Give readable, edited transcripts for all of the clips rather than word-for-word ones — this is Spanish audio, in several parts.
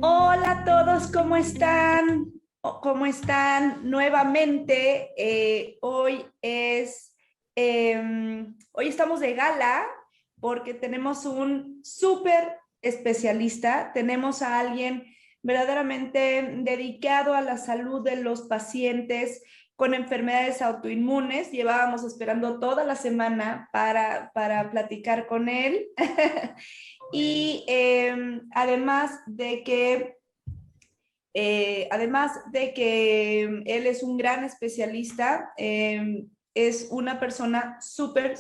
Hola a todos, ¿cómo están? ¿Cómo están? Nuevamente, hoy estamos de gala porque tenemos un súper especialista, tenemos a alguien verdaderamente dedicado a la salud de los pacientes con enfermedades autoinmunes. Llevábamos esperando toda la semana para platicar con él. Y además de que él es un gran especialista, es una persona súper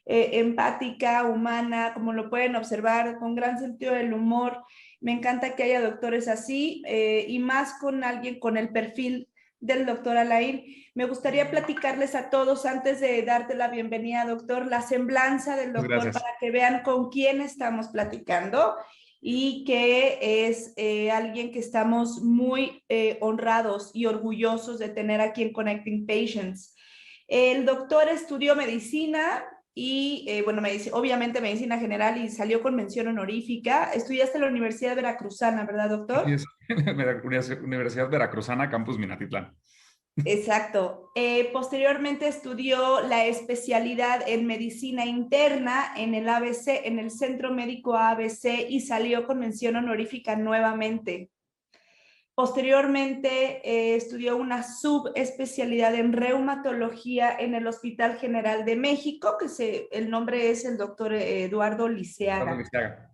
empática, humana, como lo pueden observar, con gran sentido del humor. Me encanta que haya doctores así, y más con alguien con el perfil del doctor Alain. Me gustaría platicarles a todos, antes de darte la bienvenida, doctor, la semblanza del Muchas doctor para gracias. que vean con quién estamos platicando y que es alguien que estamos muy honrados y orgullosos de tener aquí en Connecting Patients. El doctor estudió medicina y, bueno, obviamente medicina general y salió con mención honorífica. Estudiaste en la Universidad Veracruzana, ¿verdad, Así doctor? es. Universidad Veracruzana, Campus Minatitlán. Exacto. Posteriormente estudió la especialidad en medicina interna en el ABC, en el Centro Médico ABC, y salió con mención honorífica nuevamente. Posteriormente estudió una subespecialidad en reumatología en el Hospital General de México, el nombre es el doctor Eduardo Eduardo Liceaga. Liceaga.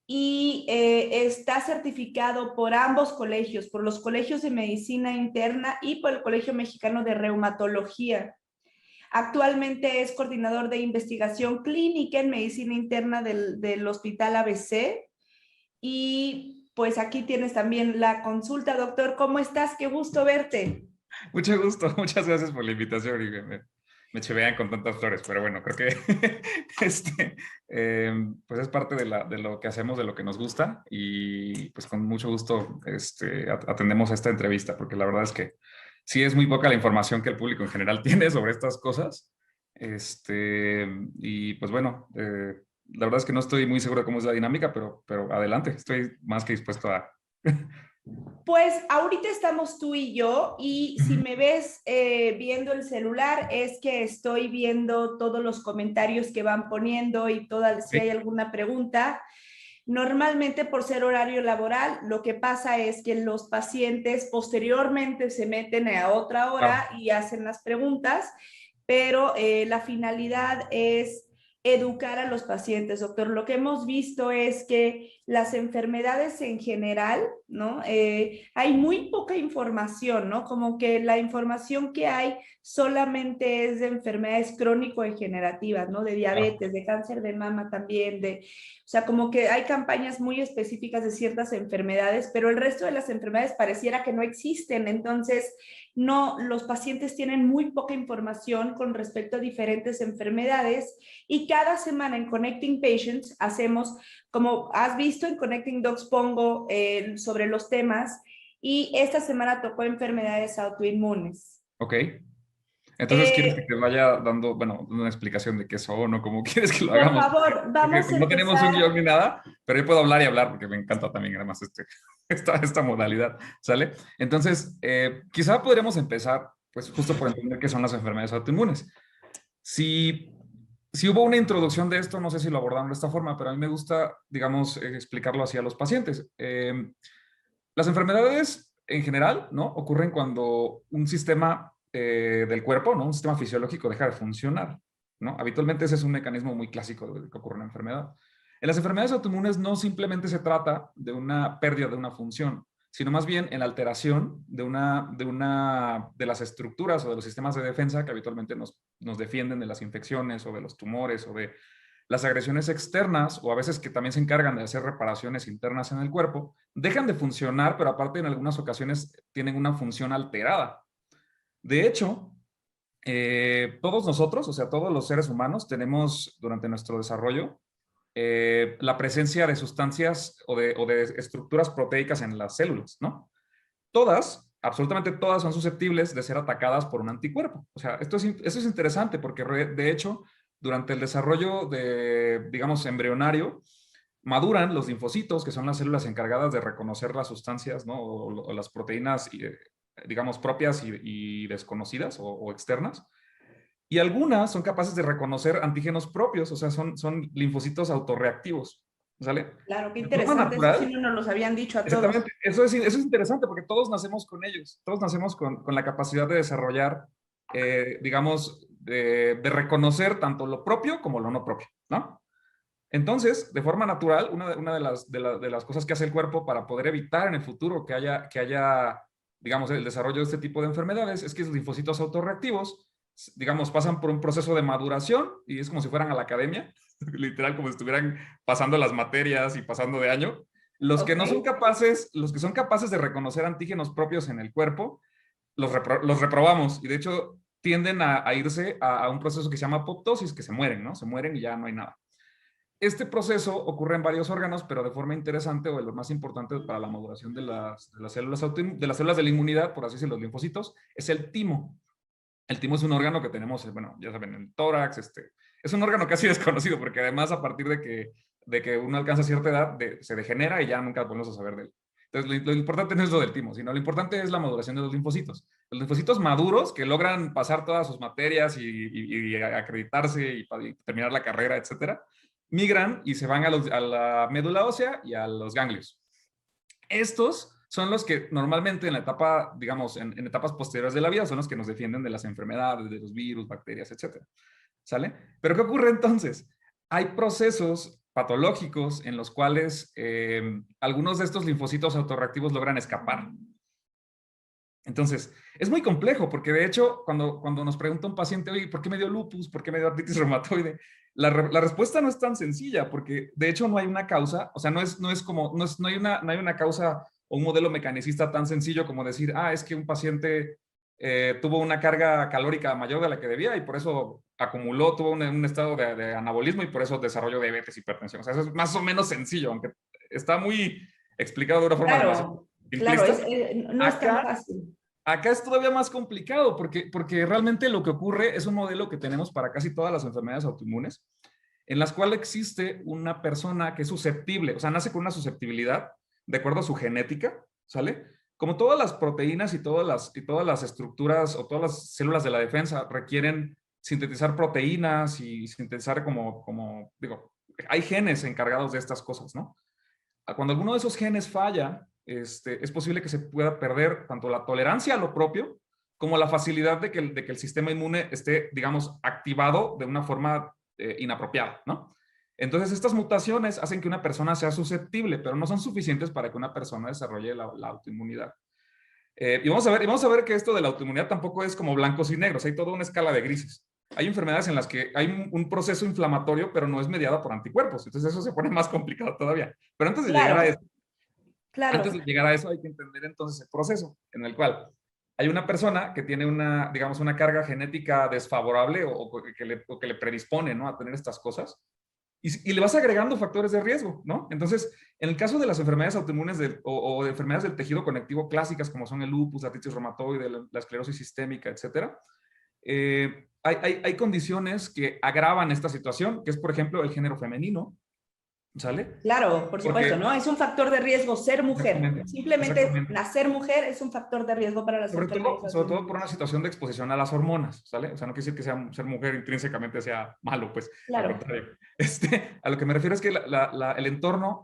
Y está certificado por ambos colegios, por los colegios de medicina interna y por el Colegio Mexicano de Reumatología. Actualmente es coordinador de investigación clínica en medicina interna del Hospital ABC. Y pues aquí tienes también la consulta, doctor. ¿Cómo estás? Qué gusto verte. Mucho gusto, muchas gracias por la invitación. Y me chivean con tantas flores, pero bueno, creo que pues es parte de lo que hacemos, de lo que nos gusta y pues con mucho gusto atendemos esta entrevista, porque la verdad es que sí es muy poca la información que el público en general tiene sobre estas cosas. Y pues bueno, la verdad es que no estoy muy seguro de cómo es la dinámica, pero adelante, estoy más que dispuesto a... Pues ahorita estamos tú y yo, y si me ves viendo el celular es que estoy viendo todos los comentarios que van poniendo y si hay Sí, alguna pregunta. Normalmente, por ser horario laboral, lo que pasa es que los pacientes posteriormente se meten a otra hora claro. y hacen las preguntas, pero la finalidad es educar a los pacientes, doctor. Lo que hemos visto es que las enfermedades en general, ¿no? Hay muy poca información, ¿no? Como que la información que hay solamente es de enfermedades crónico-degenerativas, ¿no? De Claro. diabetes, de cáncer de mama también, o sea, como que hay campañas muy específicas de ciertas enfermedades, pero el resto de las enfermedades pareciera que no existen. Entonces, no, los pacientes tienen muy poca información con respecto a diferentes enfermedades, y cada semana en Connecting Patients hacemos, como has visto en Connecting Docs pongo sobre los temas, y esta semana tocó enfermedades autoinmunes. Ok. Entonces, ¿quieres que Eh, te vaya dando, bueno, una explicación de qué son o cómo quieres que lo por hagamos? favor, Porque vamos a como no tenemos un empezar. guión ni nada, pero yo puedo hablar y hablar porque me encanta también además esta modalidad, ¿sale? Entonces, quizá podríamos empezar, pues justo por entender qué son las enfermedades autoinmunes. Si, si hubo una introducción de esto, no sé si lo abordaron de esta forma, pero a mí me gusta, digamos, explicarlo así a los pacientes. Las enfermedades en general, ¿no? Ocurren cuando un sistema del cuerpo, ¿no? Un sistema fisiológico deja de funcionar, ¿no? Habitualmente ese es un mecanismo muy clásico de que ocurre una enfermedad. En las enfermedades autoinmunes no simplemente se trata de una pérdida de una función, sino más bien en la alteración de las estructuras o de los sistemas de defensa que habitualmente nos defienden de las infecciones o de los tumores o de las agresiones externas, o a veces que también se encargan de hacer reparaciones internas en el cuerpo, dejan de funcionar, pero aparte en algunas ocasiones tienen una función alterada. De hecho, todos nosotros, o sea, todos los seres humanos, tenemos durante nuestro desarrollo la presencia de sustancias o de estructuras proteicas en las células, ¿no? Todas absolutamente todas son susceptibles de ser atacadas por un anticuerpo. O sea, esto es interesante porque de hecho, durante el desarrollo de, digamos, embrionario, maduran los linfocitos, que son las células encargadas de reconocer las sustancias, ¿no? O las proteínas, digamos, propias y desconocidas o externas. Y algunas son capaces de reconocer antígenos propios, o sea, son linfocitos autorreactivos, ¿sale? Claro, qué De forma interesante. Eso sí natural, no nos los habían dicho a todos. exactamente, eso es interesante porque todos nacemos con ellos, todos nacemos con la capacidad de desarrollar, digamos, de reconocer tanto lo propio como lo no propio, ¿no? Entonces, de forma natural, una de las cosas que hace el cuerpo para poder evitar en el futuro que haya, digamos, el desarrollo de este tipo de enfermedades es que los linfocitos autorreactivos, digamos, pasan por un proceso de maduración y es como si fueran a la academia, literal, como si estuvieran pasando las materias y pasando de año. Los que Ok. no son capaces, los que son capaces de reconocer antígenos propios en el cuerpo, los reprobamos y de hecho tienden a irse a un proceso que se llama apoptosis, que se mueren, ¿no? Se mueren y ya no hay nada. Este proceso ocurre en varios órganos, pero de forma interesante o de lo más importante para la maduración de las células de las células de la inmunidad, por así decirlo, los linfocitos, es el timo. El timo es un órgano que tenemos, bueno, ya saben, en el tórax, es un órgano casi desconocido, porque además a partir de que uno alcanza cierta edad, se degenera y ya nunca volvemos a saber de él. Entonces, lo importante no es lo del timo, sino lo importante es la maduración de los linfocitos. Los linfocitos maduros que logran pasar todas sus materias y acreditarse y terminar la carrera, etcétera, migran y se van a la médula ósea y a los ganglios. Estos son los que normalmente en la etapa, digamos, en etapas posteriores de la vida, son los que nos defienden de las enfermedades, de los virus, bacterias, etcétera. ¿Sale? Pero ¿qué ocurre entonces? Hay procesos patológicos en los cuales algunos de estos linfocitos autorreactivos logran escapar. Entonces, es muy complejo porque de hecho, cuando nos pregunta un paciente, oye, ¿por qué me dio lupus? ¿Por qué me dio artritis reumatoide? La respuesta no es tan sencilla porque de hecho no hay una causa, o sea, no hay una causa o un modelo mecanicista tan sencillo como decir, es que un paciente tuvo una carga calórica mayor de la que debía y por eso tuvo un estado de anabolismo y por eso desarrolló diabetes, hipertensión. O sea, eso es más o menos sencillo, aunque está muy explicado de una forma demasiado Claro, claro, simplista. no es tan Acá fácil. Acá es todavía más complicado porque realmente lo que ocurre es un modelo que tenemos para casi todas las enfermedades autoinmunes, en las cuales existe una persona que es susceptible, o sea, nace con una susceptibilidad de acuerdo a su genética, ¿sale? Como todas las proteínas y todas las estructuras o todas las células de la defensa requieren sintetizar proteínas y sintetizar digo, hay genes encargados de estas cosas, ¿no? Cuando alguno de esos genes falla, es posible que se pueda perder tanto la tolerancia a lo propio como la facilidad de que el sistema inmune esté, digamos, activado de una forma inapropiada, ¿no? Entonces, estas mutaciones hacen que una persona sea susceptible, pero no son suficientes para que una persona desarrolle la autoinmunidad. Y vamos a ver que esto de la autoinmunidad tampoco es como blancos y negros, hay toda una escala de grises. Hay enfermedades en las que hay un proceso inflamatorio, pero no es mediado por anticuerpos. Entonces eso se pone más complicado todavía. Pero antes de llegar a Claro, eso, antes claro. de llegar a eso hay que entender entonces el proceso en el cual hay una persona que tiene digamos, una carga genética desfavorable o que le predispone, ¿no? A tener estas cosas. Y le vas agregando factores de riesgo, ¿no? Entonces, en el caso de las enfermedades autoinmunes o de enfermedades del tejido conectivo clásicas, como son el lupus, la artritis reumatoide, la esclerosis sistémica, etcétera, hay condiciones que agravan esta situación, que es, por ejemplo, el género femenino, ¿sale? Claro, por supuesto, Porque, ¿no? Es un factor de riesgo ser mujer. exactamente, Simplemente exactamente. nacer mujer es un factor de riesgo para las Sobre enfermedades todo, sobre todo por una autoinmunes. situación de exposición a las hormonas, ¿sale? O sea, no quiere decir que ser mujer intrínsecamente sea malo, pues, al Claro, contrario. A lo que me refiero es que el entorno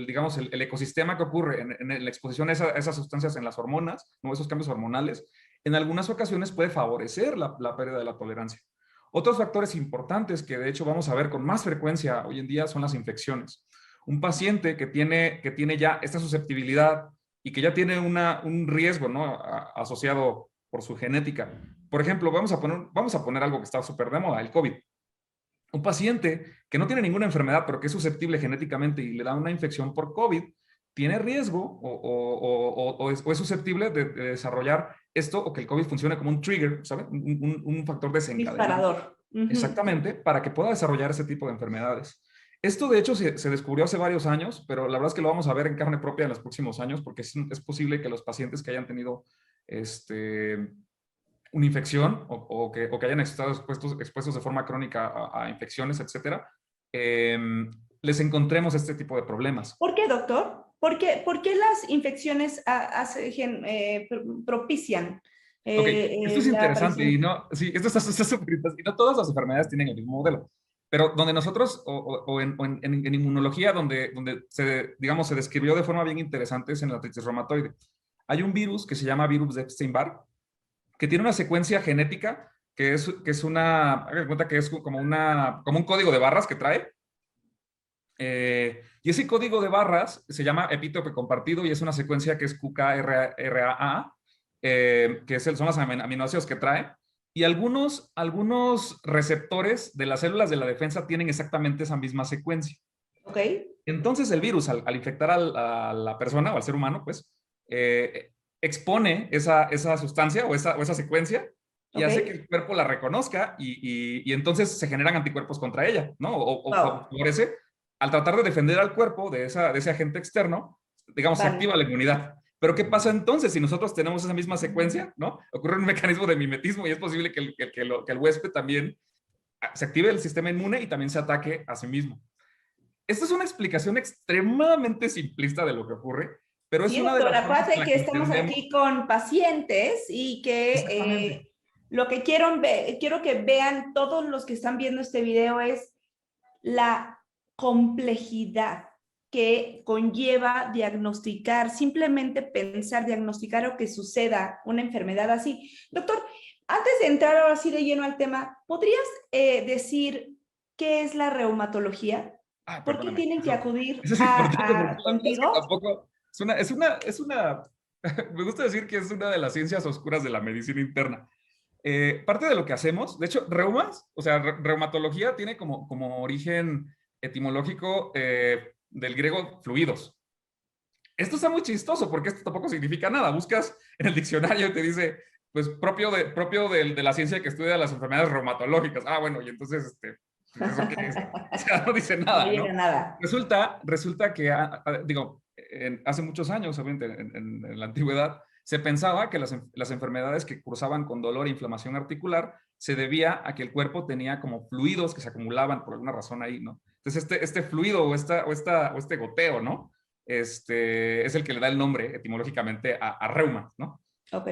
digamos, el ecosistema que ocurre en la exposición a esas sustancias en las hormonas, ¿no? Esos cambios hormonales, en algunas ocasiones puede favorecer la pérdida de la tolerancia. Otros factores importantes que de hecho vamos a ver con más frecuencia hoy en día son las infecciones. Un paciente que tiene ya esta susceptibilidad y que ya tiene un riesgo, ¿no? Asociado por su genética. Por ejemplo, vamos a poner algo que está súper de moda, el COVID. Un paciente que no tiene ninguna enfermedad, pero que es susceptible genéticamente y le da una infección por COVID, tiene riesgo o es susceptible de desarrollar esto o que el COVID funcione como un trigger, ¿sabes? Un factor desencadenante. disparador. Ujú. Exactamente, para que pueda desarrollar ese tipo de enfermedades. Esto, de hecho, se descubrió hace varios años, pero la verdad es que lo vamos a ver en carne propia en los próximos años, porque es posible que los pacientes que hayan tenido una infección o que hayan estado expuestos de forma crónica a infecciones, etcétera, les encontremos este tipo de problemas. ¿Por qué, doctor? ¿Por qué las infecciones propician Ok, esto es la interesante y aparición? no, sí, esto está súper interesante y no todas las enfermedades tienen el mismo modelo, pero donde nosotros, en inmunología, donde digamos, se describió de forma bien interesante es en la artritis reumatoide. Hay un virus que se llama virus de Epstein-Barr, que tiene una secuencia genética que es hagan cuenta que es como un código de barras que trae, y ese código de barras se llama epítope compartido y es una secuencia que es QKRAA, son los aminoácidos que trae. Y algunos receptores de las células de la defensa tienen exactamente esa misma secuencia. Ok. Entonces el virus, al infectar a la persona o al ser humano, pues, expone esa sustancia o esa secuencia y hace que Ok. el cuerpo la reconozca y entonces se generan anticuerpos contra ella, ¿no? O Wow. favorece, al tratar de defender al cuerpo de ese agente externo, digamos, se Vale. activa la inmunidad. Pero ¿qué pasa entonces si nosotros tenemos esa misma secuencia, ¿no? Ocurre un mecanismo de mimetismo y es posible que el huésped también se active el sistema inmune y también se ataque a sí mismo. Esta es una explicación extremadamente simplista de lo que ocurre, pero es Sí, una de las doctora, formas en acuérdate la que que estamos entendemos. aquí con pacientes y que Exactamente. lo que quiero que vean todos los que están viendo este video es la complejidad que conlleva diagnosticar, simplemente pensar, diagnosticar o que suceda una enfermedad así. Doctor, antes de entrar ahora sí de lleno al tema, ¿podrías decir qué es la reumatología? ¿Por qué Perdóname, tienen que acudir eso es importante porque la verdad es que contigo? tampoco, me gusta decir que es una de las ciencias oscuras de la medicina interna. Parte de lo que hacemos, de hecho, o sea, reumatología tiene como origen etimológico del griego fluidos. Esto está muy chistoso porque esto tampoco significa nada. Buscas en el diccionario y te dice, pues de la ciencia que estudia las enfermedades reumatológicas. Bueno, y entonces, pues, ¿eso qué es? O sea, no dice No nada, llega ¿no? nada. Resulta que, digo, hace muchos años, obviamente, en la antigüedad, se pensaba que las enfermedades que cursaban con dolor e inflamación articular se debía a que el cuerpo tenía como fluidos que se acumulaban por alguna razón ahí, ¿no? Entonces, este fluido o este goteo, ¿no? Es el que le da el nombre etimológicamente a reuma, ¿no? Ok.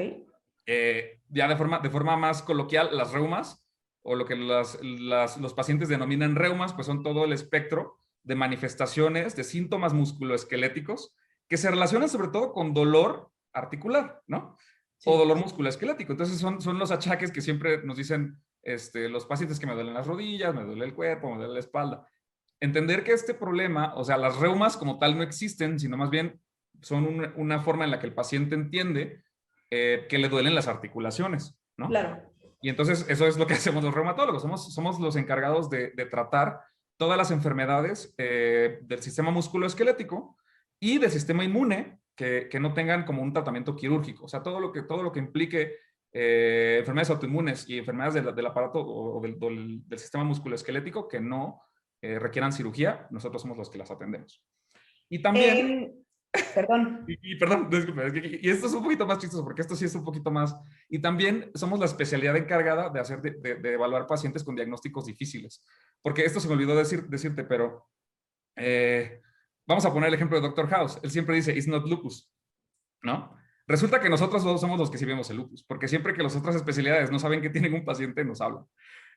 Ya de forma más coloquial, las reumas, o lo que los pacientes denominan reumas, pues son todo el espectro de manifestaciones, de síntomas musculoesqueléticos que se relacionan sobre todo con dolor articular, ¿no? O Sí. dolor musculoesquelético. Entonces son los achaques que siempre nos dicen los pacientes que me duelen las rodillas, me duele el cuerpo, me duele la espalda. Entender que este problema, o sea, las reumas como tal no existen, sino más bien son una forma en la que el paciente entiende que le duelen las articulaciones, ¿no? Claro. Y entonces eso es lo que hacemos los reumatólogos, somos los encargados de tratar todas las enfermedades del sistema musculoesquelético y del sistema inmune que no tengan como un tratamiento quirúrgico, o sea, todo lo que implique enfermedades autoinmunes y enfermedades del aparato o del sistema musculoesquelético que no requieran cirugía, nosotros somos los que las atendemos. Y también, Em, Perdón. perdón, disculpe, y esto es un poquito más chistoso porque esto sí es un poquito más, y también somos la especialidad encargada de hacer, de evaluar pacientes con diagnósticos difíciles, porque esto se me olvidó decirte, pero vamos a poner el ejemplo de Doctor House, él siempre dice, it's not lupus, ¿no? Resulta que nosotros somos los que sí vemos el lupus, porque siempre que las otras especialidades no saben que tienen un paciente, nos hablan.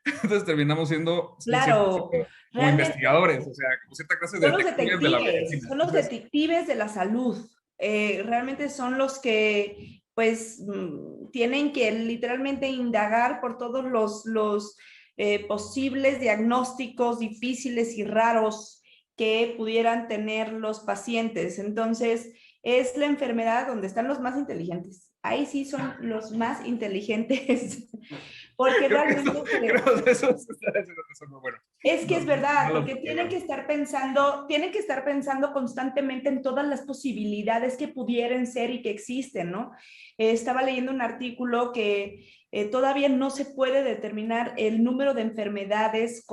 Entonces terminamos siendo Claro, como realmente investigadores, o sea, como cierta clase de detectives de la medicina. son los Entonces, detectives de la salud. Realmente son los que, pues, tienen que literalmente indagar por todos los posibles diagnósticos difíciles y raros que pudieran tener los pacientes. Entonces, es la enfermedad donde están los más inteligentes. Ahí sí son los más inteligentes, porque Creo que eso, realmente creo que eso es muy bueno. es que No, es verdad, no lo porque supieron. tienen que estar pensando constantemente en todas las posibilidades que pudieran ser y que existen, ¿no? Estaba leyendo un artículo que todavía no se puede determinar el número de enfermedades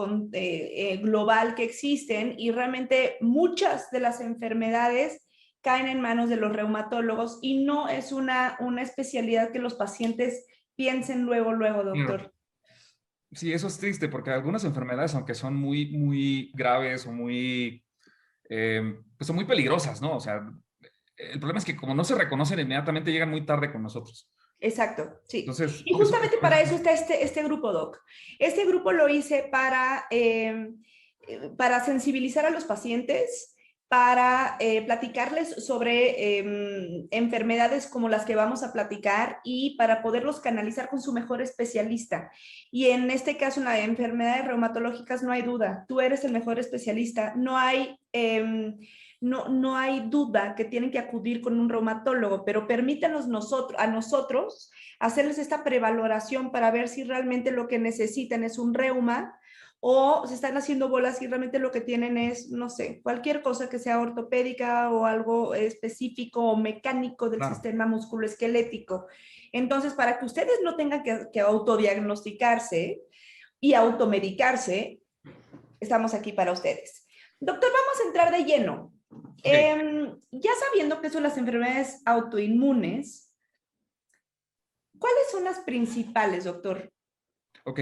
global que existen y realmente muchas de las enfermedades caen en manos de los reumatólogos y no es una especialidad que los pacientes piensen luego, luego, Claro. doctor. Sí, eso es triste porque algunas enfermedades, aunque son muy, muy graves o muy, pues son muy peligrosas, ¿no? O sea, el problema es que como no se reconocen inmediatamente, llegan muy tarde con nosotros. Exacto, sí. Entonces, Y justamente eso para eso está este grupo, Doc. Este grupo lo hice para sensibilizar a los pacientes, para platicarles sobre enfermedades como las que vamos a platicar y para poderlos canalizar con su mejor especialista. Y en este caso, en las enfermedades reumatológicas, no hay duda, tú eres el mejor especialista. No hay duda que tienen que acudir con un reumatólogo, pero permítanos a nosotros hacerles esta prevaloración para ver si realmente lo que necesitan es un reuma o se están haciendo bolas y realmente lo que tienen es, no sé, cualquier cosa que sea ortopédica o algo específico o mecánico del claro. sistema musculoesquelético. Entonces, para que ustedes no tengan que autodiagnosticarse y automedicarse, estamos aquí para ustedes. Doctor, vamos a entrar de lleno. Ok, Ya sabiendo que son las enfermedades autoinmunes, ¿cuáles son las principales, doctor? ok.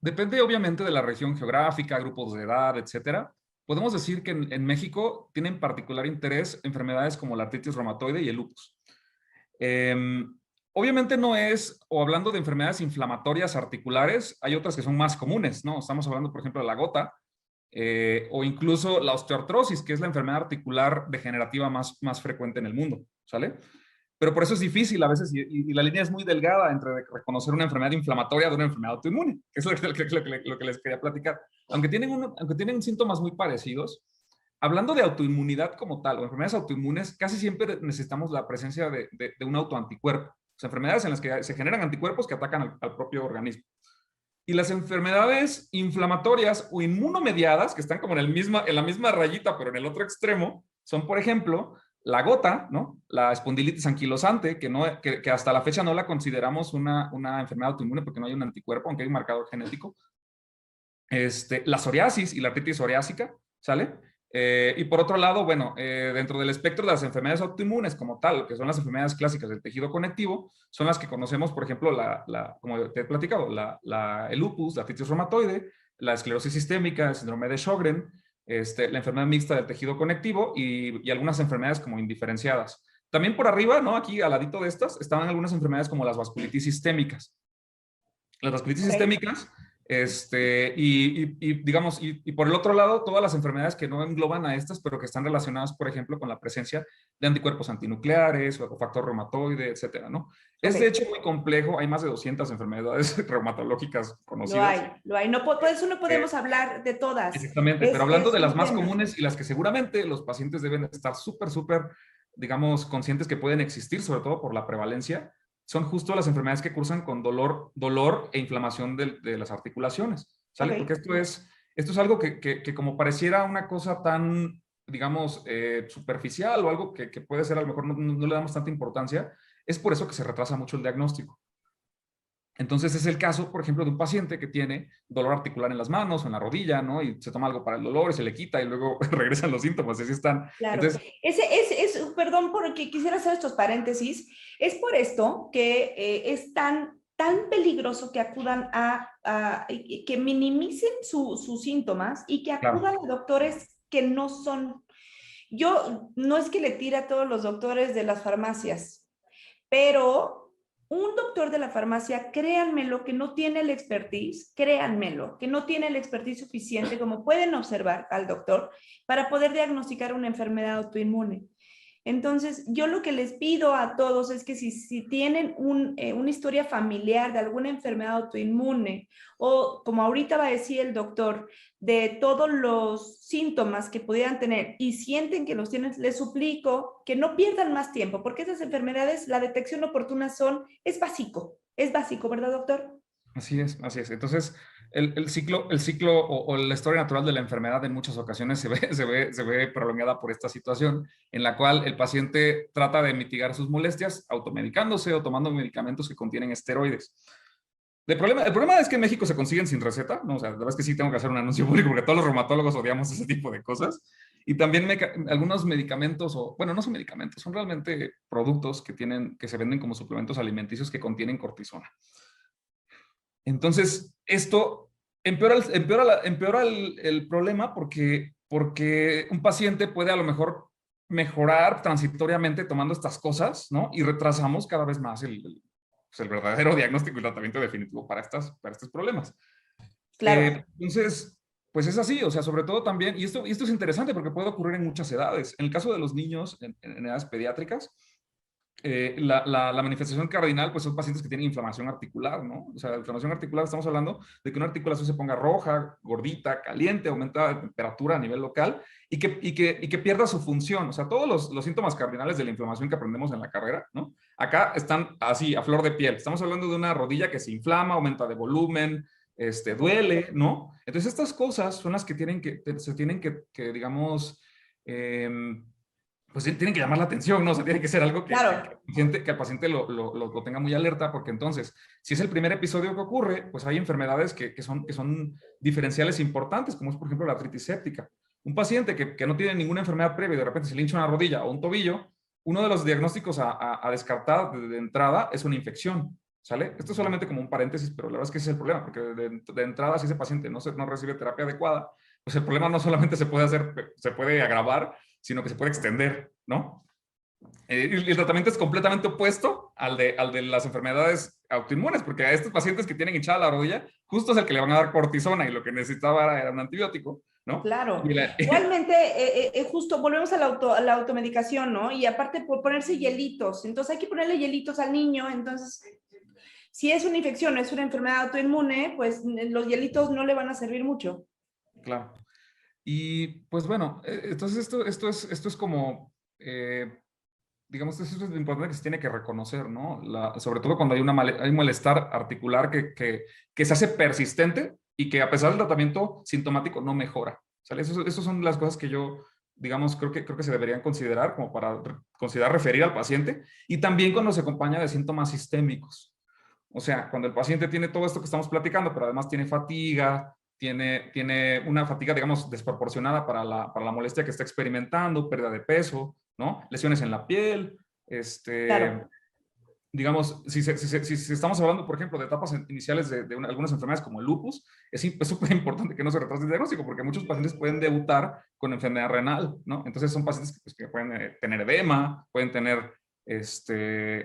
Depende obviamente de la región geográfica, grupos de edad, etcétera. Podemos decir que en México tienen particular interés enfermedades como la artritis reumatoide y el lupus. Obviamente no es, o hablando de enfermedades inflamatorias articulares, hay otras que son más comunes, ¿no? Estamos hablando, por ejemplo, de la gota, o incluso la osteoartrosis, que es la enfermedad articular degenerativa más frecuente en el mundo, ¿sale? Pero por eso es difícil a veces y la línea es muy delgada entre reconocer una enfermedad inflamatoria de una enfermedad autoinmune, que es lo que les quería platicar. Aunque tienen síntomas muy parecidos, hablando de autoinmunidad como tal, o enfermedades autoinmunes, casi siempre necesitamos la presencia de un autoanticuerpo. O sea, enfermedades en las que se generan anticuerpos que atacan al propio organismo. Y las enfermedades inflamatorias o inmunomediadas, que están como en la misma rayita, pero en el otro extremo, son, por ejemplo, la gota, ¿no? La espondilitis anquilosante, que hasta la fecha no la consideramos una enfermedad autoinmune porque no hay un anticuerpo, aunque hay un marcador genético. La psoriasis y la artritis psoriásica, ¿sale? Y por otro lado, bueno, dentro del espectro de las enfermedades autoinmunes como tal, que son las enfermedades clásicas del tejido conectivo, son las que conocemos, por ejemplo, como te he platicado, el lupus, la artritis reumatoide, la esclerosis sistémica, el síndrome de Sjögren, la enfermedad mixta del tejido conectivo y algunas enfermedades como indiferenciadas. También por arriba, ¿no? Aquí al ladito de estas, estaban algunas enfermedades como las vasculitis sistémicas. Las vasculitis Okay. sistémicas, digamos, y por el otro lado, todas las enfermedades que no engloban a estas, pero que están relacionadas, por ejemplo, con la presencia de anticuerpos antinucleares o factor reumatoide, etcétera, ¿no? Es de Ok, hecho muy complejo, hay más de 200 enfermedades reumatológicas lo conocidas. hay, lo hay. No, por eso no Eh, podemos hablar de todas. Exactamente, pero hablando Es de las un más tema. comunes y las que seguramente los pacientes deben estar súper, digamos, conscientes que pueden existir, sobre todo por la prevalencia, son justo las enfermedades que cursan con dolor e inflamación de las articulaciones, ¿sale? Porque Ok. esto es algo que como pareciera una cosa tan, digamos, superficial o algo que puede ser a lo mejor no le damos tanta importancia, es por eso que se retrasa mucho el diagnóstico. Entonces es el caso, por ejemplo, de un paciente que tiene dolor articular en las manos o en la rodilla, ¿no? Y se toma algo para el dolor y se le quita y luego regresan los síntomas, así están. Claro. Entonces, Perdón porque quisiera hacer estos paréntesis. Es por esto que es tan peligroso que acudan que minimicen sus síntomas y que claro, acudan a doctores que no son. Yo no es que le tire a todos los doctores de las farmacias, pero un doctor de la farmacia, créanmelo, que no tiene el expertise, créanmelo, que no tiene el expertise suficiente, como pueden observar al doctor, para poder diagnosticar una enfermedad autoinmune. Entonces, yo lo que les pido a todos es que si tienen una historia familiar de alguna enfermedad autoinmune o, como ahorita va a decir el doctor, de todos los síntomas que pudieran tener y sienten que los tienen, les suplico que no pierdan más tiempo, porque esas enfermedades, la detección oportuna es básico, ¿verdad, doctor? Así es, así es. Entonces, el ciclo o la historia natural de la enfermedad en muchas ocasiones se ve prolongada por esta situación en la cual el paciente trata de mitigar sus molestias automedicándose o tomando medicamentos que contienen esteroides. El problema es que en México se consiguen sin receta, ¿no? O sea, la verdad es que sí tengo que hacer un anuncio público porque todos los reumatólogos odiamos ese tipo de cosas. Y también algunos medicamentos, o bueno, no son medicamentos, son realmente productos que se venden como suplementos alimenticios que contienen cortisona. Entonces, esto empeora el problema porque un paciente puede a lo mejor mejorar transitoriamente tomando estas cosas, ¿no? Y retrasamos cada vez más pues, el verdadero diagnóstico y tratamiento definitivo para estos problemas. Claro. Entonces, pues es así, o sea, sobre todo también, y esto es interesante porque puede ocurrir en muchas edades. En el caso de los niños en edades pediátricas, la manifestación cardinal, pues son pacientes que tienen inflamación articular, ¿no? O sea, inflamación articular, estamos hablando de que una articulación se ponga roja, gordita, caliente, aumenta la temperatura a nivel local y que pierda su función. O sea, todos los síntomas cardinales de la inflamación que aprendemos en la carrera, ¿no? Acá están así, a flor de piel. Estamos hablando de una rodilla que se inflama, aumenta de volumen, duele, ¿no? Entonces, estas cosas son las que se tienen que digamos, pues tienen que llamar la atención, ¿no? O sea, tiene que ser algo Claro. que el paciente lo tenga muy alerta, porque entonces, si es el primer episodio que ocurre, pues hay enfermedades que son diferenciales importantes, como es, por ejemplo, la artritis séptica. Un paciente que no tiene ninguna enfermedad previa y de repente se le hincha una rodilla o un tobillo, uno de los diagnósticos a descartar de entrada es una infección, ¿sale? Esto es solamente como un paréntesis, pero la verdad es que ese es el problema, porque de entrada, si ese paciente no recibe terapia adecuada, pues el problema no solamente se puede agravar, sino que se puede extender, ¿no? Y el tratamiento es completamente opuesto al de las enfermedades autoinmunes, porque a estos pacientes que tienen hinchada la rodilla, justo es el que le van a dar cortisona y lo que necesitaba era un antibiótico, ¿no? Claro. Igualmente, justo volvemos a la automedicación, ¿no? Y aparte por ponerse hielitos. Entonces hay que ponerle hielitos al niño. Entonces, si es una infección, es una enfermedad autoinmune, pues los hielitos no le van a servir mucho. Claro. Y pues bueno, entonces esto es como, digamos, esto es lo importante que se tiene que reconocer, ¿no? Sobre todo cuando hay un malestar articular que se hace persistente y que a pesar del tratamiento sintomático no mejora. ¿Sale? Esas son las cosas que yo, digamos, creo que se deberían considerar como para considerar referir al paciente y también cuando se acompaña de síntomas sistémicos. O sea, cuando el paciente tiene todo esto que estamos platicando, pero además tiene fatiga, tiene una fatiga, digamos, desproporcionada para la molestia que está experimentando, pérdida de peso, ¿no? Lesiones en la piel, Claro. digamos, si estamos hablando, por ejemplo, de etapas iniciales de algunas enfermedades como el lupus, es súper importante que no se retrase el diagnóstico, porque muchos pacientes pueden debutar con enfermedad renal, ¿no? Entonces son pacientes que pueden tener edema, pueden tener,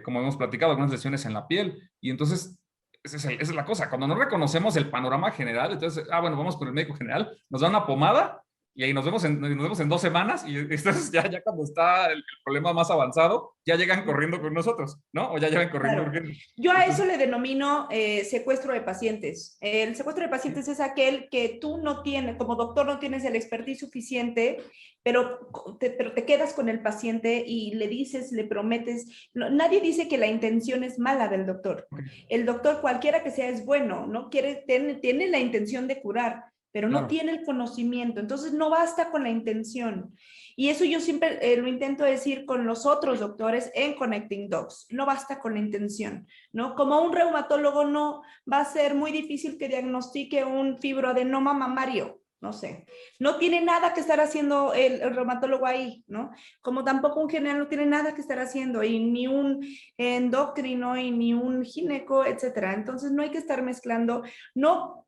como hemos platicado, algunas lesiones en la piel, y entonces esa es la cosa, cuando no reconocemos el panorama general, entonces, bueno, vamos con el médico general, nos da una pomada, y ahí nos vemos en 2 semanas y entonces ya cuando está el problema más avanzado, ya llegan corriendo con nosotros, ¿no? O ya llegan corriendo Claro. urgiendo. Yo a eso Entonces, le denomino secuestro de pacientes. El secuestro de pacientes es aquel que tú no tienes, como doctor no tienes el expertise suficiente, pero te quedas con el paciente y le dices, le prometes. No, nadie dice que la intención es mala del doctor. El doctor, cualquiera que sea, es bueno, ¿no? Tiene la intención de curar, pero no claro, tiene el conocimiento. Entonces no basta con la intención. Y eso yo siempre lo intento decir con los otros doctores en Connecting Docs. No basta con la intención, ¿no? Como un reumatólogo no va a ser muy difícil que diagnostique un fibroadenoma mamario, no sé. No tiene nada que estar haciendo el reumatólogo ahí, ¿no? Como tampoco un general no tiene nada que estar haciendo, y ni un endocrino, y ni un gineco, etcétera. Entonces no hay que estar mezclando, no.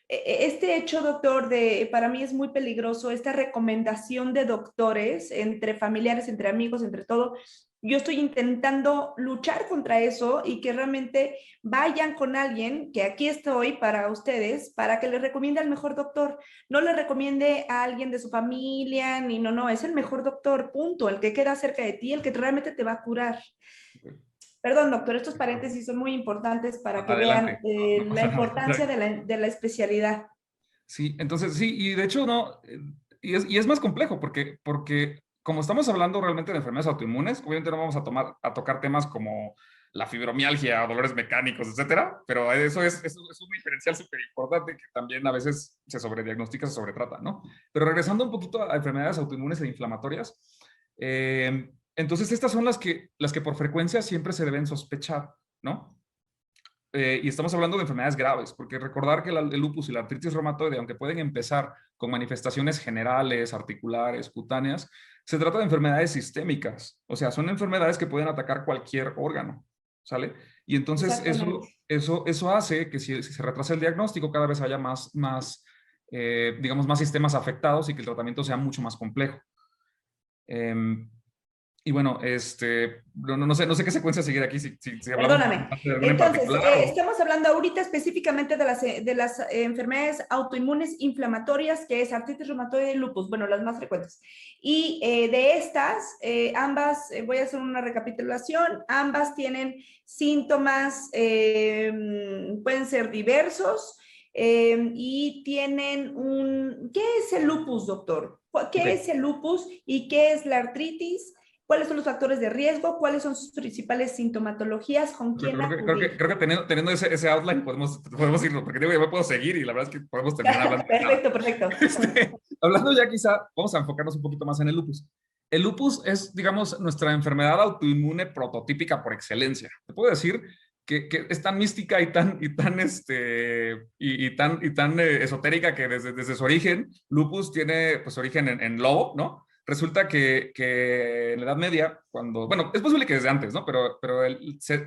Este hecho, doctor, para mí es muy peligroso, esta recomendación de doctores entre familiares, entre amigos, entre todo. yo estoy intentando luchar contra eso y que realmente vayan con alguien, que aquí estoy para ustedes, para que les recomiende al mejor doctor. No le recomiende a alguien de su familia, ni no, es el mejor doctor, punto, el que queda cerca de ti, el que realmente te va a curar. Perdón, doctor, estos paréntesis son muy importantes para que vean Adelante, no, no la pasa nada. importancia de la especialidad. Sí, entonces sí, y de hecho no, y es más complejo porque como estamos hablando realmente de enfermedades autoinmunes, obviamente no vamos a tocar temas como la fibromialgia, dolores mecánicos, etcétera, pero eso es un diferencial súper importante que también a veces se sobrediagnostica, se sobretrata, ¿no? Pero regresando un poquito a enfermedades autoinmunes e inflamatorias, entonces estas son las que por frecuencia siempre se deben sospechar, ¿no? Y estamos hablando de enfermedades graves, porque recordar que el lupus y la artritis reumatoide, aunque pueden empezar con manifestaciones generales, articulares, cutáneas, se trata de enfermedades sistémicas, o sea, son enfermedades que pueden atacar cualquier órgano, ¿sale? Y entonces Exactamente. eso hace que si se retrasa el diagnóstico, cada vez haya digamos, más sistemas afectados y que el tratamiento sea mucho más complejo. Y bueno, no sé qué secuencia seguir aquí, si hablamos Perdóname. de alguna en Entonces, particular o... estamos hablando ahorita específicamente de las enfermedades autoinmunes inflamatorias, que es artritis reumatoide y lupus, bueno, las más frecuentes. Y de estas, ambas, voy a hacer una recapitulación, ambas tienen síntomas, pueden ser diversos, y tienen un... ¿Qué es el lupus, doctor? Ok. ¿Qué es el lupus y qué es la artritis? ¿Cuáles son los factores de riesgo? ¿Cuáles son sus principales sintomatologías? ¿Con quién acudir? Creo que teniendo ese outline podemos irlo, porque digo, yo me puedo seguir y la verdad es que podemos terminar hablando de nada. Perfecto, perfecto. Hablando ya quizá, vamos a enfocarnos un poquito más en el lupus. El lupus es, digamos, nuestra enfermedad autoinmune prototípica por excelencia. Te puedo decir que es tan mística y tan esotérica que desde su origen, lupus tiene pues origen en lobo, ¿no? Resulta que en la Edad Media, bueno, es posible que desde antes, ¿no? Pero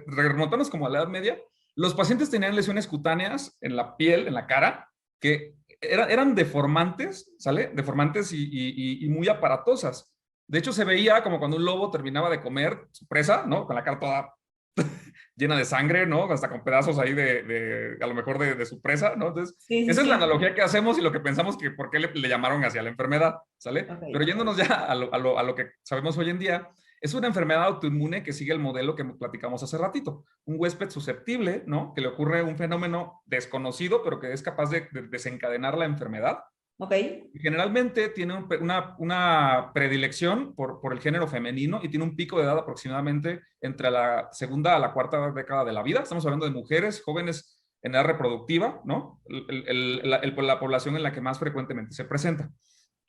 remontarnos como a la Edad Media, los pacientes tenían lesiones cutáneas en la piel, en la cara, que eran deformantes, ¿sale? Deformantes y muy aparatosas. De hecho, se veía como cuando un lobo terminaba de comer su presa, ¿no? Con la cara toda llena de sangre, ¿no? Hasta con pedazos ahí a lo mejor de su presa, ¿no? Entonces, Sí, sí, esa es la sí. analogía que hacemos y lo que pensamos que por qué le llamaron hacia la enfermedad, ¿sale? Pero Ok. yéndonos ya a lo que sabemos hoy en día, es una enfermedad autoinmune que sigue el modelo que platicamos hace ratito. Un huésped susceptible, ¿no? Que le ocurre un fenómeno desconocido, pero que es capaz de desencadenar la enfermedad. Ok. Generalmente tiene una predilección por el género femenino y tiene un pico de edad aproximadamente entre la segunda a la cuarta década de la vida. Estamos hablando de mujeres jóvenes en edad reproductiva, ¿no? La población en la que más frecuentemente se presenta.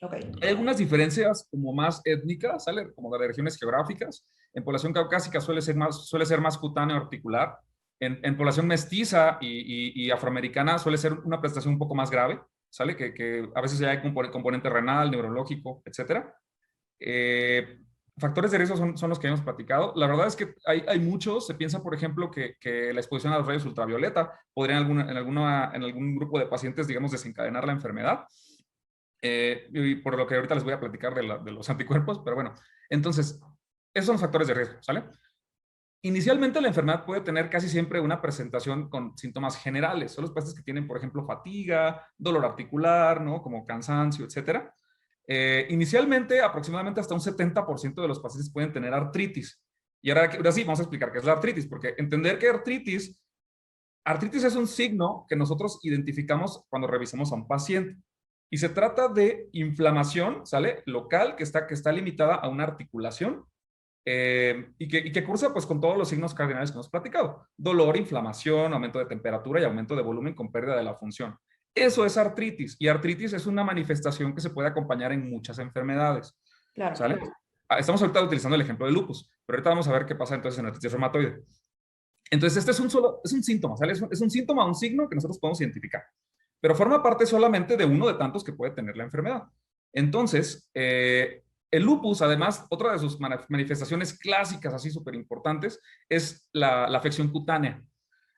Ok. Hay algunas diferencias como más étnicas, ¿sale? Como de regiones geográficas. En población caucásica suele ser más cutáneo articular. En población mestiza y afroamericana suele ser una prestación un poco más grave, ¿sale? Que a veces ya hay componente renal, neurológico, etcétera. Factores de riesgo son los que hemos platicado. La verdad es que hay muchos. Se piensa, por ejemplo, que la exposición a los rayos ultravioleta podría en algún grupo de pacientes, digamos, desencadenar la enfermedad. Y por lo que ahorita les voy a platicar de los anticuerpos, pero bueno, entonces, esos son los factores de riesgo, ¿sale? Inicialmente la enfermedad puede tener casi siempre una presentación con síntomas generales. Son los pacientes que tienen, por ejemplo, fatiga, dolor articular, ¿no? Como cansancio, etcétera. Inicialmente, aproximadamente hasta un 70% de los pacientes pueden tener artritis. Y ahora sí, vamos a explicar qué es la artritis, porque entender que artritis es un signo que nosotros identificamos cuando revisamos a un paciente. Y se trata de inflamación, ¿sale? Local, que está limitada a una articulación y que cursa pues con todos los signos cardinales que hemos platicado. Dolor, inflamación, aumento de temperatura y aumento de volumen con pérdida de la función. Eso es artritis. Y artritis es una manifestación que se puede acompañar en muchas enfermedades, Claro. ¿sale? Estamos ahorita utilizando el ejemplo de lupus, pero ahorita vamos a ver qué pasa entonces en artritis reumatoide. Entonces, este es un síntoma, ¿sale? Es un síntoma, un signo que nosotros podemos identificar, pero forma parte solamente de uno de tantos que puede tener la enfermedad. Entonces, el lupus, además, otra de sus manifestaciones clásicas, así súper importantes, es la afección cutánea.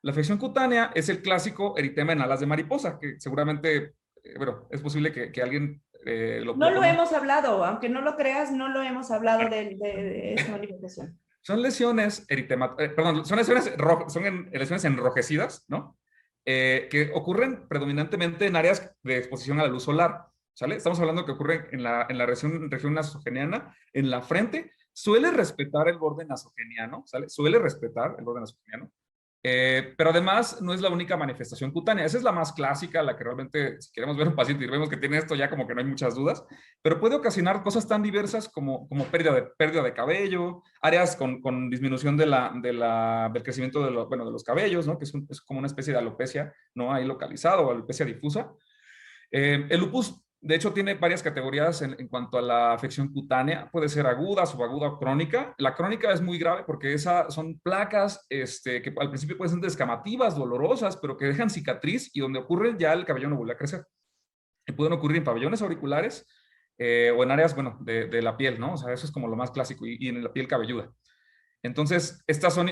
La afección cutánea es el clásico eritema en alas de mariposa, que seguramente, bueno, es posible que alguien No lo lo conozca. hemos hablado, aunque no lo creas, no lo hemos hablado de esta manifestación. Son lesiones perdón, son lesiones, lesiones enrojecidas, ¿no? Que ocurren predominantemente en áreas de exposición a la luz solar, ¿sale? Estamos hablando que ocurren en la región nasogeniana, en la frente, suele respetar el borde nasogeniano, ¿sale? Suele respetar el borde nasogeniano. Pero además no es la única manifestación cutánea. Esa es la más clásica, la que realmente, si queremos ver un paciente y vemos que tiene esto, ya como que no hay muchas dudas, pero puede ocasionar cosas tan diversas como pérdida de cabello, áreas con disminución del crecimiento bueno, de los cabellos, ¿no? Que es como una especie de alopecia, ¿no? Ahí localizado, o alopecia difusa. El lupus, de hecho, tiene varias categorías en cuanto a la afección cutánea. Puede ser aguda, subaguda o crónica. La crónica es muy grave porque son placas que al principio pueden ser descamativas, dolorosas, pero que dejan cicatriz y donde ocurre ya el cabello no vuelve a crecer. Y pueden ocurrir en pabellones auriculares o en áreas, bueno, de la piel, ¿no? O sea, eso es como lo más clásico y en la piel cabelluda. Entonces, esas son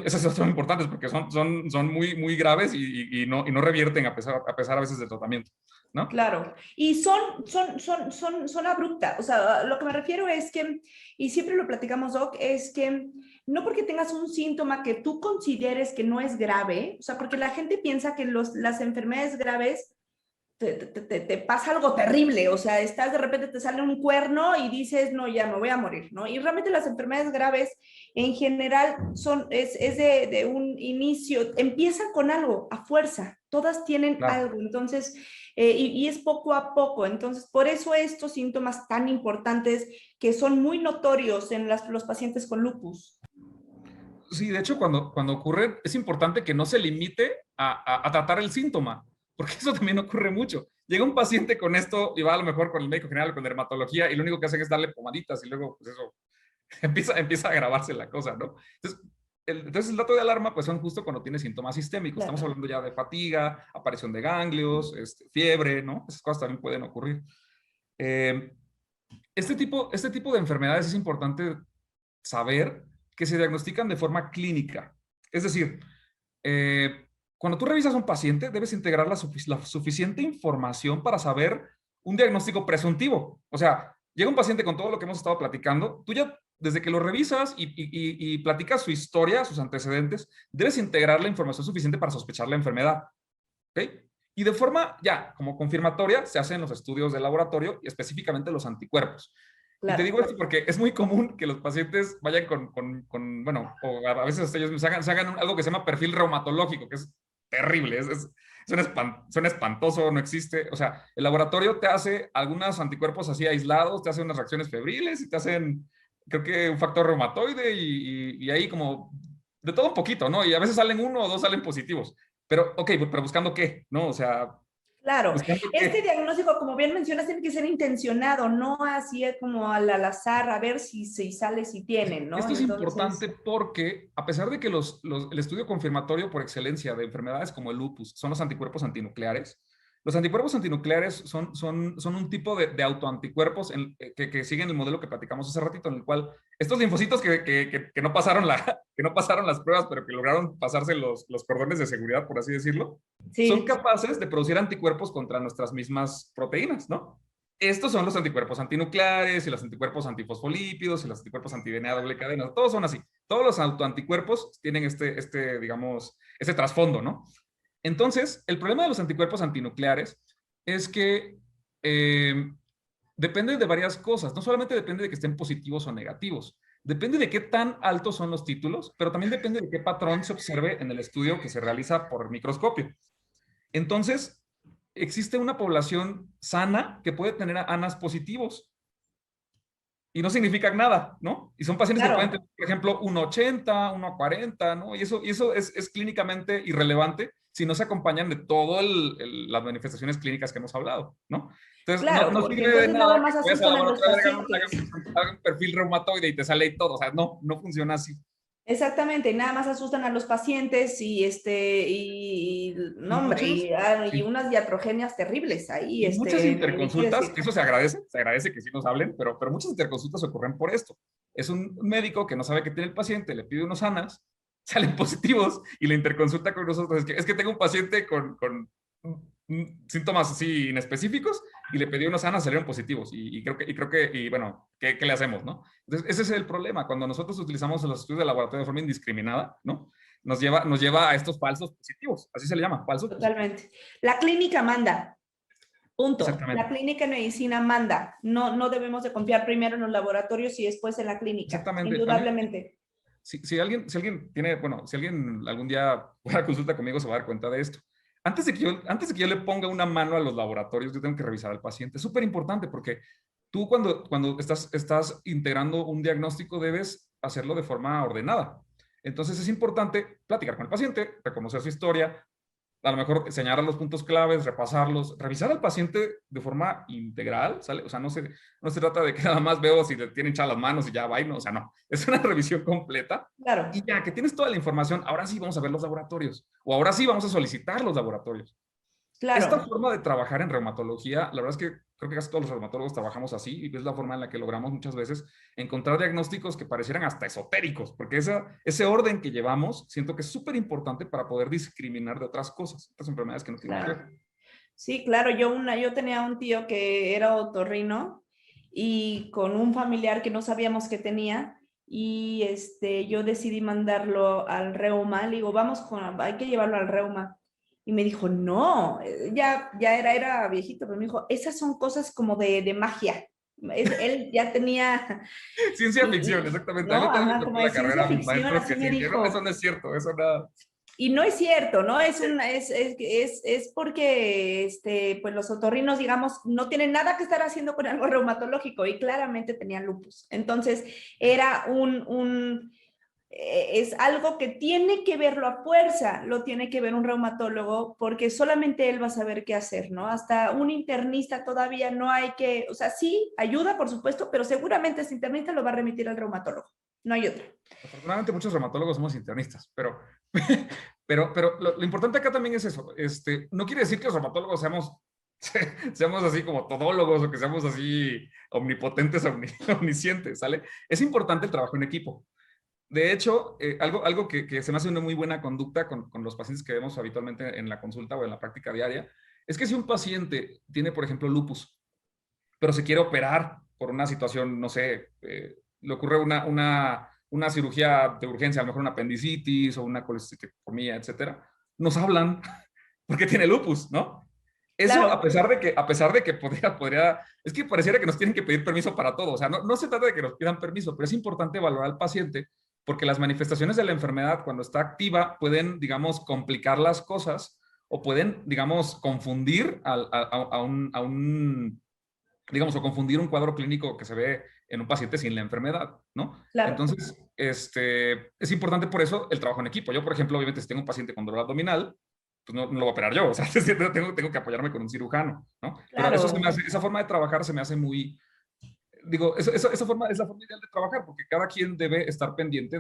importantes porque son muy, muy graves y no revierten a pesar a veces del tratamiento, ¿no? Claro, y son abruptas. O sea, lo que me refiero es que, y siempre lo platicamos, Doc, es que no porque tengas un síntoma que tú consideres que no es grave, o sea, porque la gente piensa que las enfermedades graves te pasa algo terrible, o sea, de repente te sale un cuerno y dices, no, ya me voy a morir, ¿no? Y realmente las enfermedades graves en general es de un inicio, empiezan con algo, a fuerza, todas tienen Claro. algo, entonces, y es poco a poco, entonces, por eso estos síntomas tan importantes que son muy notorios en los pacientes con lupus. Sí, de hecho, cuando ocurre, es importante que no se limite a tratar el síntoma, porque eso también ocurre mucho. Llega un paciente con esto y va a lo mejor con el médico general o con dermatología y lo único que hacen es darle pomaditas y luego, pues eso, empieza a agravarse la cosa, ¿no? Entonces el dato de alarma, pues son justo cuando tiene síntomas sistémicos. Claro. Estamos hablando ya de fatiga, aparición de ganglios, fiebre, ¿no? Esas cosas también pueden ocurrir. Eh, este tipo de enfermedades es importante saber que se diagnostican de forma clínica. Es decir, cuando tú revisas a un paciente, debes integrar la suficiente información para saber un diagnóstico presuntivo. O sea, llega un paciente con todo lo que hemos estado platicando, tú ya desde que lo revisas y platicas su historia, sus antecedentes, debes integrar la información suficiente para sospechar la enfermedad. ¿Ok? Y de forma ya como confirmatoria se hacen los estudios de laboratorio y específicamente los anticuerpos. Y te Claro. digo esto porque es muy común que los pacientes vayan bueno, o a veces hasta ellos se hagan algo que se llama perfil reumatológico, que es terrible, suena espantoso, no existe. O sea, el laboratorio te hace algunos anticuerpos así aislados, te hace unas reacciones febriles y te hacen, creo que un factor reumatoide y ahí como de todo un poquito, ¿no? Y a veces salen uno o dos salen positivos. Pero, ok, pero buscando qué, ¿no? O sea, Claro, buscando este qué. diagnóstico, como bien mencionas, tiene que ser intencionado, no así como al azar, a ver si sale, si tienen, ¿no? Esto es Entonces, importante porque, a pesar de que el estudio confirmatorio por excelencia de enfermedades como el lupus son los anticuerpos antinucleares, los anticuerpos antinucleares son un tipo de autoanticuerpos que siguen el modelo que platicamos hace ratito, en el cual estos linfocitos que no pasaron que no pasaron las pruebas, pero que lograron pasarse los cordones de seguridad, por así decirlo, son sí, capaces de producir anticuerpos contra nuestras mismas proteínas, ¿no? Estos son los anticuerpos antinucleares y los anticuerpos antifosfolípidos y los anticuerpos anti-DNA doble cadena. Todos son así. Todos los autoanticuerpos tienen digamos, este trasfondo, ¿no? Entonces, el problema de los anticuerpos antinucleares es que depende de varias cosas. No solamente depende de que estén positivos o negativos. Depende de qué tan altos son los títulos, pero también depende de qué patrón se observe en el estudio que se realiza por microscopio. Entonces, existe una población sana que puede tener ANAs positivos y no significan nada, ¿no? Y son pacientes que pueden claro, tener, por ejemplo, 1,80, 1,40, ¿no? Y eso es clínicamente irrelevante si no se acompañan de todas las manifestaciones clínicas que hemos hablado, ¿no? Entonces, claro, no porque sirve de entonces nada nada que más vayas al asustan a los laboratorio, pacientes. hagan un perfil reumatoide y te sale ahí todo. O sea, no funciona así. Exactamente, nada más asustan a los pacientes y Y no, hombre, muchas, y sí. unas iatrogenias terribles ahí, Y muchas ni qué interconsultas, decir. que eso se agradece que sí nos hablen, pero muchas interconsultas ocurren por esto. Es un médico que no sabe qué tiene el paciente, le pide unos ANAS, salen positivos y la interconsulta con nosotros es que tengo un paciente con síntomas así inespecíficos y le pedí unos sanas, salieron positivos. Y bueno, ¿qué le hacemos, no? Entonces, ese es el problema. Cuando nosotros utilizamos los estudios de laboratorio de forma indiscriminada, ¿no? Nos lleva a estos falsos positivos. Así se le llama, falsos positivos. Totalmente. La clínica manda. Punto. La Exactamente. clínica en medicina manda. No, no debemos de confiar primero en los laboratorios y después en la clínica, Exactamente. A mí, indudablemente. si alguien tiene, bueno, si alguien algún día va a consulta conmigo se va a dar cuenta de esto. Antes de que yo le ponga una mano a los laboratorios, yo tengo que revisar al paciente. Es súper importante porque tú cuando estás integrando un diagnóstico debes hacerlo de forma ordenada. Entonces es importante platicar con el paciente, reconocer su historia, a lo mejor señalar los puntos claves, repasarlos, revisar al paciente de forma integral, ¿sale? O sea, no se trata de que nada más veo si le tienen hinchadas las manos y ya va, y no, o sea, no. Es una revisión completa. Claro, Y ya que tienes toda la información, ahora sí vamos a ver los laboratorios. O ahora sí vamos a solicitar los laboratorios. Esta claro. forma de trabajar en reumatología, la verdad es que creo que casi todos los reumatólogos trabajamos así y es la forma en la que logramos muchas veces encontrar diagnósticos que parecieran hasta esotéricos, porque ese orden que llevamos siento que es súper importante para poder discriminar de otras cosas, otras enfermedades que no tienen que Claro. ver. Sí, claro, yo tenía un tío que era otorrino y con un familiar que no sabíamos que tenía y yo decidí mandarlo al reuma, le digo, hay que llevarlo al reuma. Y me dijo, no, ya era viejito, pero me dijo, esas son cosas como de magia. Él ya tenía, Ciencia ficción, exactamente. A mí no, también ajá, me como tocó de la ciencia carrera, mis ficción, maestros así que me sí, que no, eso dijo. no es cierto, eso nada. Y no es cierto, ¿no? Es porque pues los otorrinos, digamos, no tienen nada que estar haciendo con algo reumatológico y claramente tenían lupus. Entonces, era es algo que tiene que verlo a fuerza, lo tiene que ver un reumatólogo porque solamente él va a saber qué hacer, ¿no? Hasta un internista todavía no hay que, o sea, sí, ayuda, por supuesto, pero seguramente ese internista lo va a remitir al reumatólogo. No hay otra. Afortunadamente muchos reumatólogos somos internistas, pero, pero lo importante acá también es eso. No quiere decir que los reumatólogos seamos así como todólogos o que seamos así omnipotentes, omniscientes, ¿sale? Es importante el trabajo en equipo. De hecho, algo que se me hace una muy buena conducta con los pacientes que vemos habitualmente en la consulta o en la práctica diaria, es que si un paciente tiene, por ejemplo, lupus, pero se quiere operar por una situación, no sé, le ocurre una cirugía de urgencia, a lo mejor una apendicitis o una colestectomía, etcétera, nos hablan porque tiene lupus, ¿no? Eso Claro, a pesar de que es que pareciera que nos tienen que pedir permiso para todo, o sea, no se trata de que nos pidan permiso, pero es importante valorar al paciente porque las manifestaciones de la enfermedad cuando está activa pueden, digamos, complicar las cosas o pueden, digamos, confundir digamos, o confundir un cuadro clínico que se ve en un paciente sin la enfermedad, ¿no? claro. Entonces, es importante por eso el trabajo en equipo. Yo, por ejemplo, obviamente, si tengo un paciente con dolor abdominal, pues no lo voy a operar yo, o sea, tengo que apoyarme con un cirujano, ¿no? Pero Claro, esa forma de trabajar se me hace muy, digo, esa forma es la forma ideal de trabajar, porque cada quien debe estar pendiente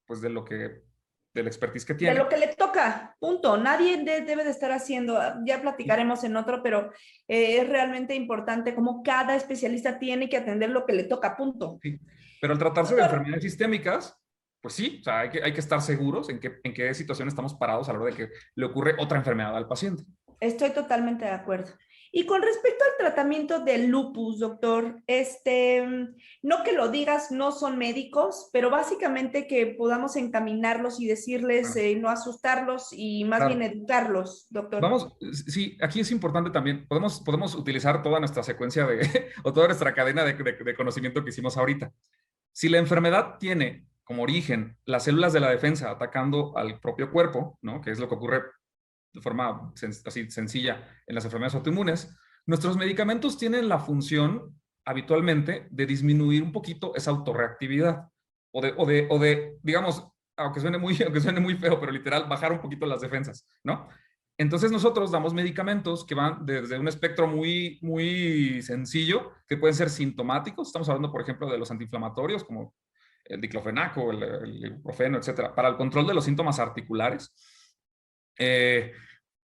pues de la expertise que de tiene. lo que le toca, punto. Nadie debe de estar haciendo, ya platicaremos en otro, pero es realmente importante cómo cada especialista tiene que atender lo que le toca, punto. Sí. Pero al tratarse de Doctor, enfermedades sistémicas, pues sí, o sea, hay que estar seguros en qué situación estamos parados a la hora de que le ocurre otra enfermedad al paciente. estoy totalmente de acuerdo. Y con respecto al tratamiento del lupus, doctor, no que lo digas, no son médicos, pero básicamente que podamos encaminarlos y decirles, Claro. no asustarlos y más bien Claro. educarlos, doctor. Vamos, sí, aquí es importante también, podemos utilizar toda nuestra secuencia o toda nuestra cadena de conocimiento que hicimos ahorita. Si la enfermedad tiene como origen las células de la defensa atacando al propio cuerpo, ¿no? Que es lo que ocurre de forma así sencilla en las enfermedades autoinmunes, nuestros medicamentos tienen la función habitualmente de disminuir un poquito esa autorreactividad digamos, aunque suene muy feo, pero literal, bajar un poquito las defensas, ¿no? Entonces nosotros damos medicamentos que van desde un espectro muy, muy sencillo, que pueden ser sintomáticos. Estamos hablando, por ejemplo, de los antiinflamatorios, como el diclofenaco, el ibuprofeno, etcétera, para el control de los síntomas articulares. Eh,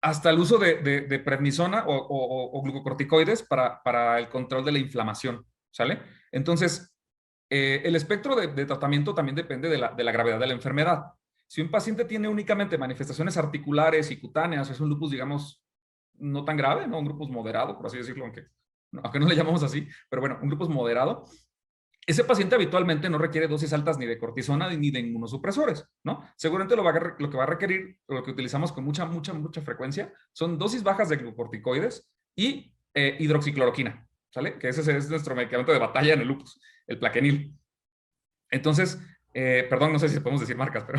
hasta el uso de prednisona o glucocorticoides para el control de la inflamación, ¿sale? Entonces, el espectro de tratamiento también depende de la gravedad de la enfermedad. Si un paciente tiene únicamente manifestaciones articulares y cutáneas, es un lupus, digamos, no tan grave, ¿no? Un lupus moderado, por así decirlo, aunque no le llamamos así, pero bueno, un lupus moderado. Ese paciente habitualmente no requiere dosis altas ni de cortisona ni de inmunosupresores, ¿no? Seguramente lo que va a requerir, lo que utilizamos con mucha frecuencia, son dosis bajas de glucocorticoides y hidroxicloroquina, ¿sale? Que ese es nuestro medicamento de batalla en el lupus, el Plaquenil. Entonces, perdón, no sé si podemos decir marcas, pero...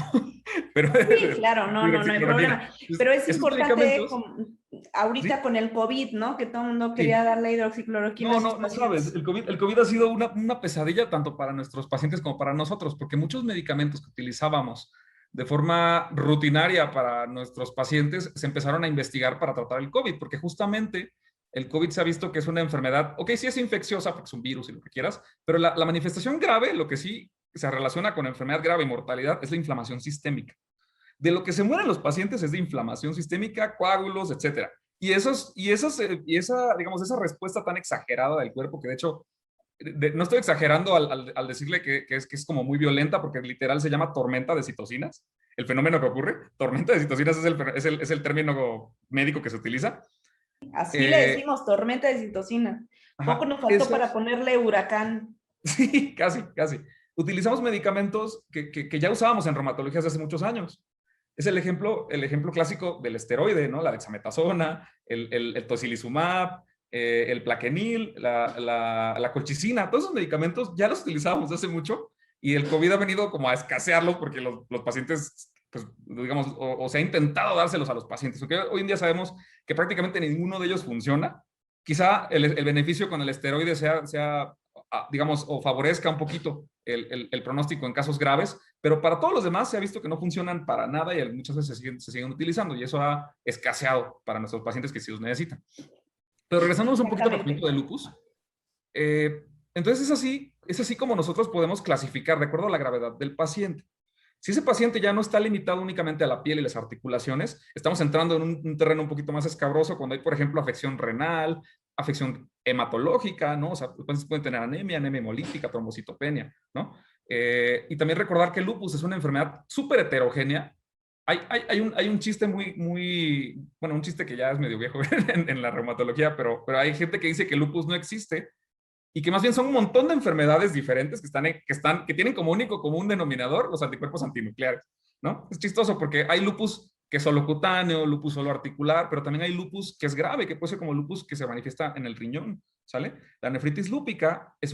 pero Sí, claro, no hay problema. Pero es esos importante, medicamentos, ahorita ¿sí? con el COVID, ¿no? Que todo el mundo quería Sí. darle hidroxicloroquina a sus No sabes, pacientes. el COVID ha sido una pesadilla tanto para nuestros pacientes como para nosotros, porque muchos medicamentos que utilizábamos de forma rutinaria para nuestros pacientes se empezaron a investigar para tratar el COVID, porque justamente el COVID se ha visto que es una enfermedad, ok, sí es infecciosa porque es un virus y lo que quieras, pero la manifestación grave, lo que sí se relaciona con enfermedad grave y mortalidad es la inflamación sistémica. De lo que se mueren los pacientes es de inflamación sistémica, coágulos, etcétera. Digamos, esa respuesta tan exagerada del cuerpo, que de hecho, no estoy exagerando al decirle que es como muy violenta, porque literal se llama tormenta de citocinas, el fenómeno que ocurre. Tormenta de citocinas es el término médico que se utiliza. Así le Eh, decimos, tormenta de citocina. Poco ajá, nos faltó para esas, ponerle huracán. sí, casi. Utilizamos medicamentos que ya usábamos en reumatología hace muchos años. Es el ejemplo clásico del esteroide, ¿no? La dexametasona, el tocilizumab, el plaquenil, la colchicina, todos esos medicamentos ya los utilizábamos hace mucho y el COVID ha venido como a escasearlos porque los pacientes, pues, digamos, o se ha intentado dárselos a los pacientes, porque hoy en día sabemos que prácticamente ninguno de ellos funciona. Quizá el beneficio con el esteroide sea digamos, o favorezca un poquito el pronóstico en casos graves, pero para todos los demás se ha visto que no funcionan para nada y muchas veces se siguen utilizando y eso ha escaseado para nuestros pacientes que sí los necesitan. Pero regresándonos un poquito al tratamiento Exactamente. de lupus, entonces es así como nosotros podemos clasificar de acuerdo a la gravedad del paciente. Si ese paciente ya no está limitado únicamente a la piel y las articulaciones, estamos entrando en un terreno un poquito más escabroso cuando hay, por ejemplo, afección renal, afección hematológica, ¿no? O sea, pueden tener anemia, anemia hemolítica, trombocitopenia, ¿no? Y también recordar que el lupus es una enfermedad súper heterogénea. Hay un chiste bueno, un chiste que ya es medio viejo en la reumatología, pero hay gente que dice que el lupus no existe y que más bien son un montón de enfermedades diferentes que tienen como único común denominador los anticuerpos antinucleares, ¿no? Es chistoso porque hay lupus que es solo cutáneo, lupus solo articular, pero también hay lupus que es grave, que puede ser como lupus que se manifiesta en el riñón, ¿sale? La nefritis lúpica es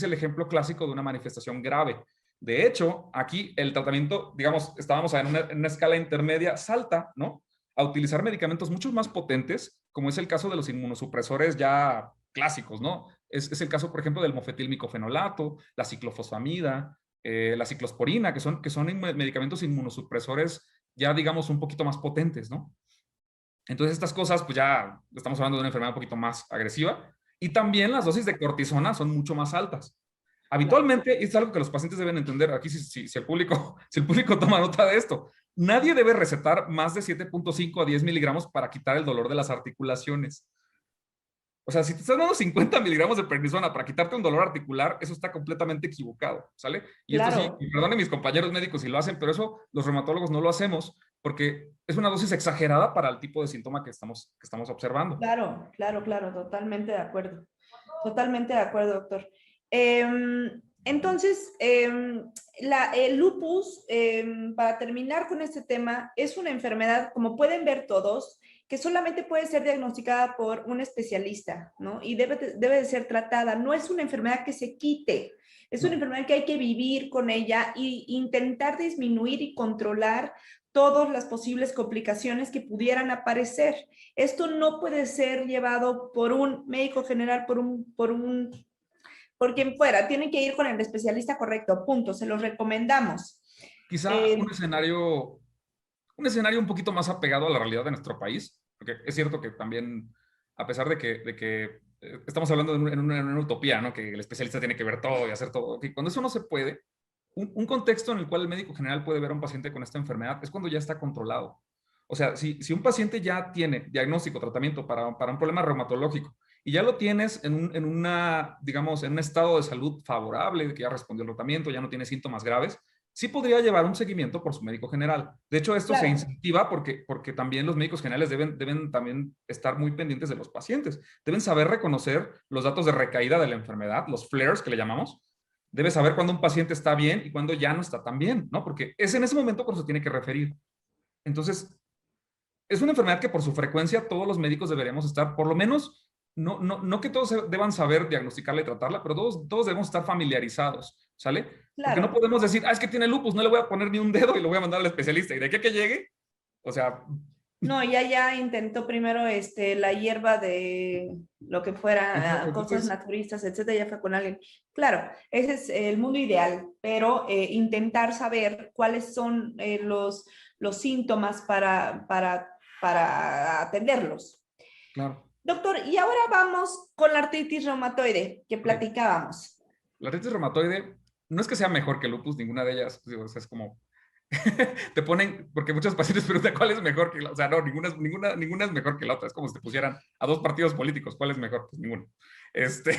el ejemplo clásico de una manifestación grave. De hecho, aquí el tratamiento, digamos, estábamos en una escala intermedia, salta, ¿no? A utilizar medicamentos mucho más potentes, como es el caso de los inmunosupresores ya clásicos, ¿no? Es el caso, por ejemplo, del mofetilmicofenolato, la ciclofosfamida, la ciclosporina, que son medicamentos inmunosupresores ya, digamos, un poquito más potentes, ¿no? Entonces, estas cosas, pues ya estamos hablando de una enfermedad un poquito más agresiva. Y también las dosis de cortisona son mucho más altas. Claro. Habitualmente, y es algo que los pacientes deben entender, aquí si el público, si el público toma nota de esto, nadie debe recetar más de 7.5 a 10 miligramos para quitar el dolor de las articulaciones. O sea, si te estás dando 50 miligramos de prednisona para quitarte un dolor articular, eso está completamente equivocado, ¿sale? Y esto sí, Claro, perdonen mis compañeros médicos si lo hacen, pero eso los reumatólogos no lo hacemos porque es una dosis exagerada para el tipo de síntoma que estamos observando. claro, totalmente de acuerdo. Totalmente de acuerdo, doctor. Entonces, el lupus, para terminar con este tema, es una enfermedad, como pueden ver todos, que solamente puede ser diagnosticada por un especialista, ¿no? Y debe de ser tratada. No es una enfermedad que se quite, es una No, enfermedad que hay que vivir con ella e intentar disminuir y controlar todas las posibles complicaciones que pudieran aparecer. Esto no puede ser llevado por un médico general, por quien fuera. Tienen que ir con el especialista correcto, punto. Se los recomendamos. quizá Eh, un escenario un poquito más apegado a la realidad de nuestro país, porque es cierto que también, a pesar de que estamos hablando en una utopía, ¿no? Que el especialista tiene que ver todo y hacer todo. Okay, cuando eso no se puede, un contexto en el cual el médico general puede ver a un paciente con esta enfermedad es cuando ya está controlado. O sea, si un paciente ya tiene diagnóstico, tratamiento para un problema reumatológico y ya lo tienes digamos, en un estado de salud favorable, que ya respondió el tratamiento, ya no tiene síntomas graves, sí podría llevar un seguimiento por su médico general. De hecho, esto se Claro. incentiva porque también los médicos generales deben también estar muy pendientes de los pacientes. Deben saber reconocer los datos de recaída de la enfermedad, los flares que le llamamos. Debe saber cuándo un paciente está bien y cuándo ya no está tan bien, ¿no? Porque es en ese momento cuando se tiene que referir. Entonces, es una enfermedad que por su frecuencia todos los médicos deberíamos estar, por lo menos, no que todos deban saber diagnosticarla y tratarla, pero todos debemos estar familiarizados, ¿sale? Porque no Claro. podemos decir, es que tiene lupus, no le voy a poner ni un dedo y lo voy a mandar al especialista. Y de aquí a que llegue, o sea, No, ella ya intentó primero la hierba de lo que fuera, cosas entonces, naturistas, etcétera, ya fue con alguien. Claro, ese es el mundo ideal, pero intentar saber cuáles son los síntomas para atenderlos. claro. Doctor, y ahora vamos con la artritis reumatoide que Ok. platicábamos. La artritis reumatoide no es que sea mejor que el lupus, ninguna de ellas, digo, o sea, es como te ponen, porque muchos pacientes preguntan cuál es mejor que la, o sea, no, ninguna es mejor que la otra, es como si te pusieran a dos partidos políticos, ¿cuál es mejor? Pues ninguno. Este,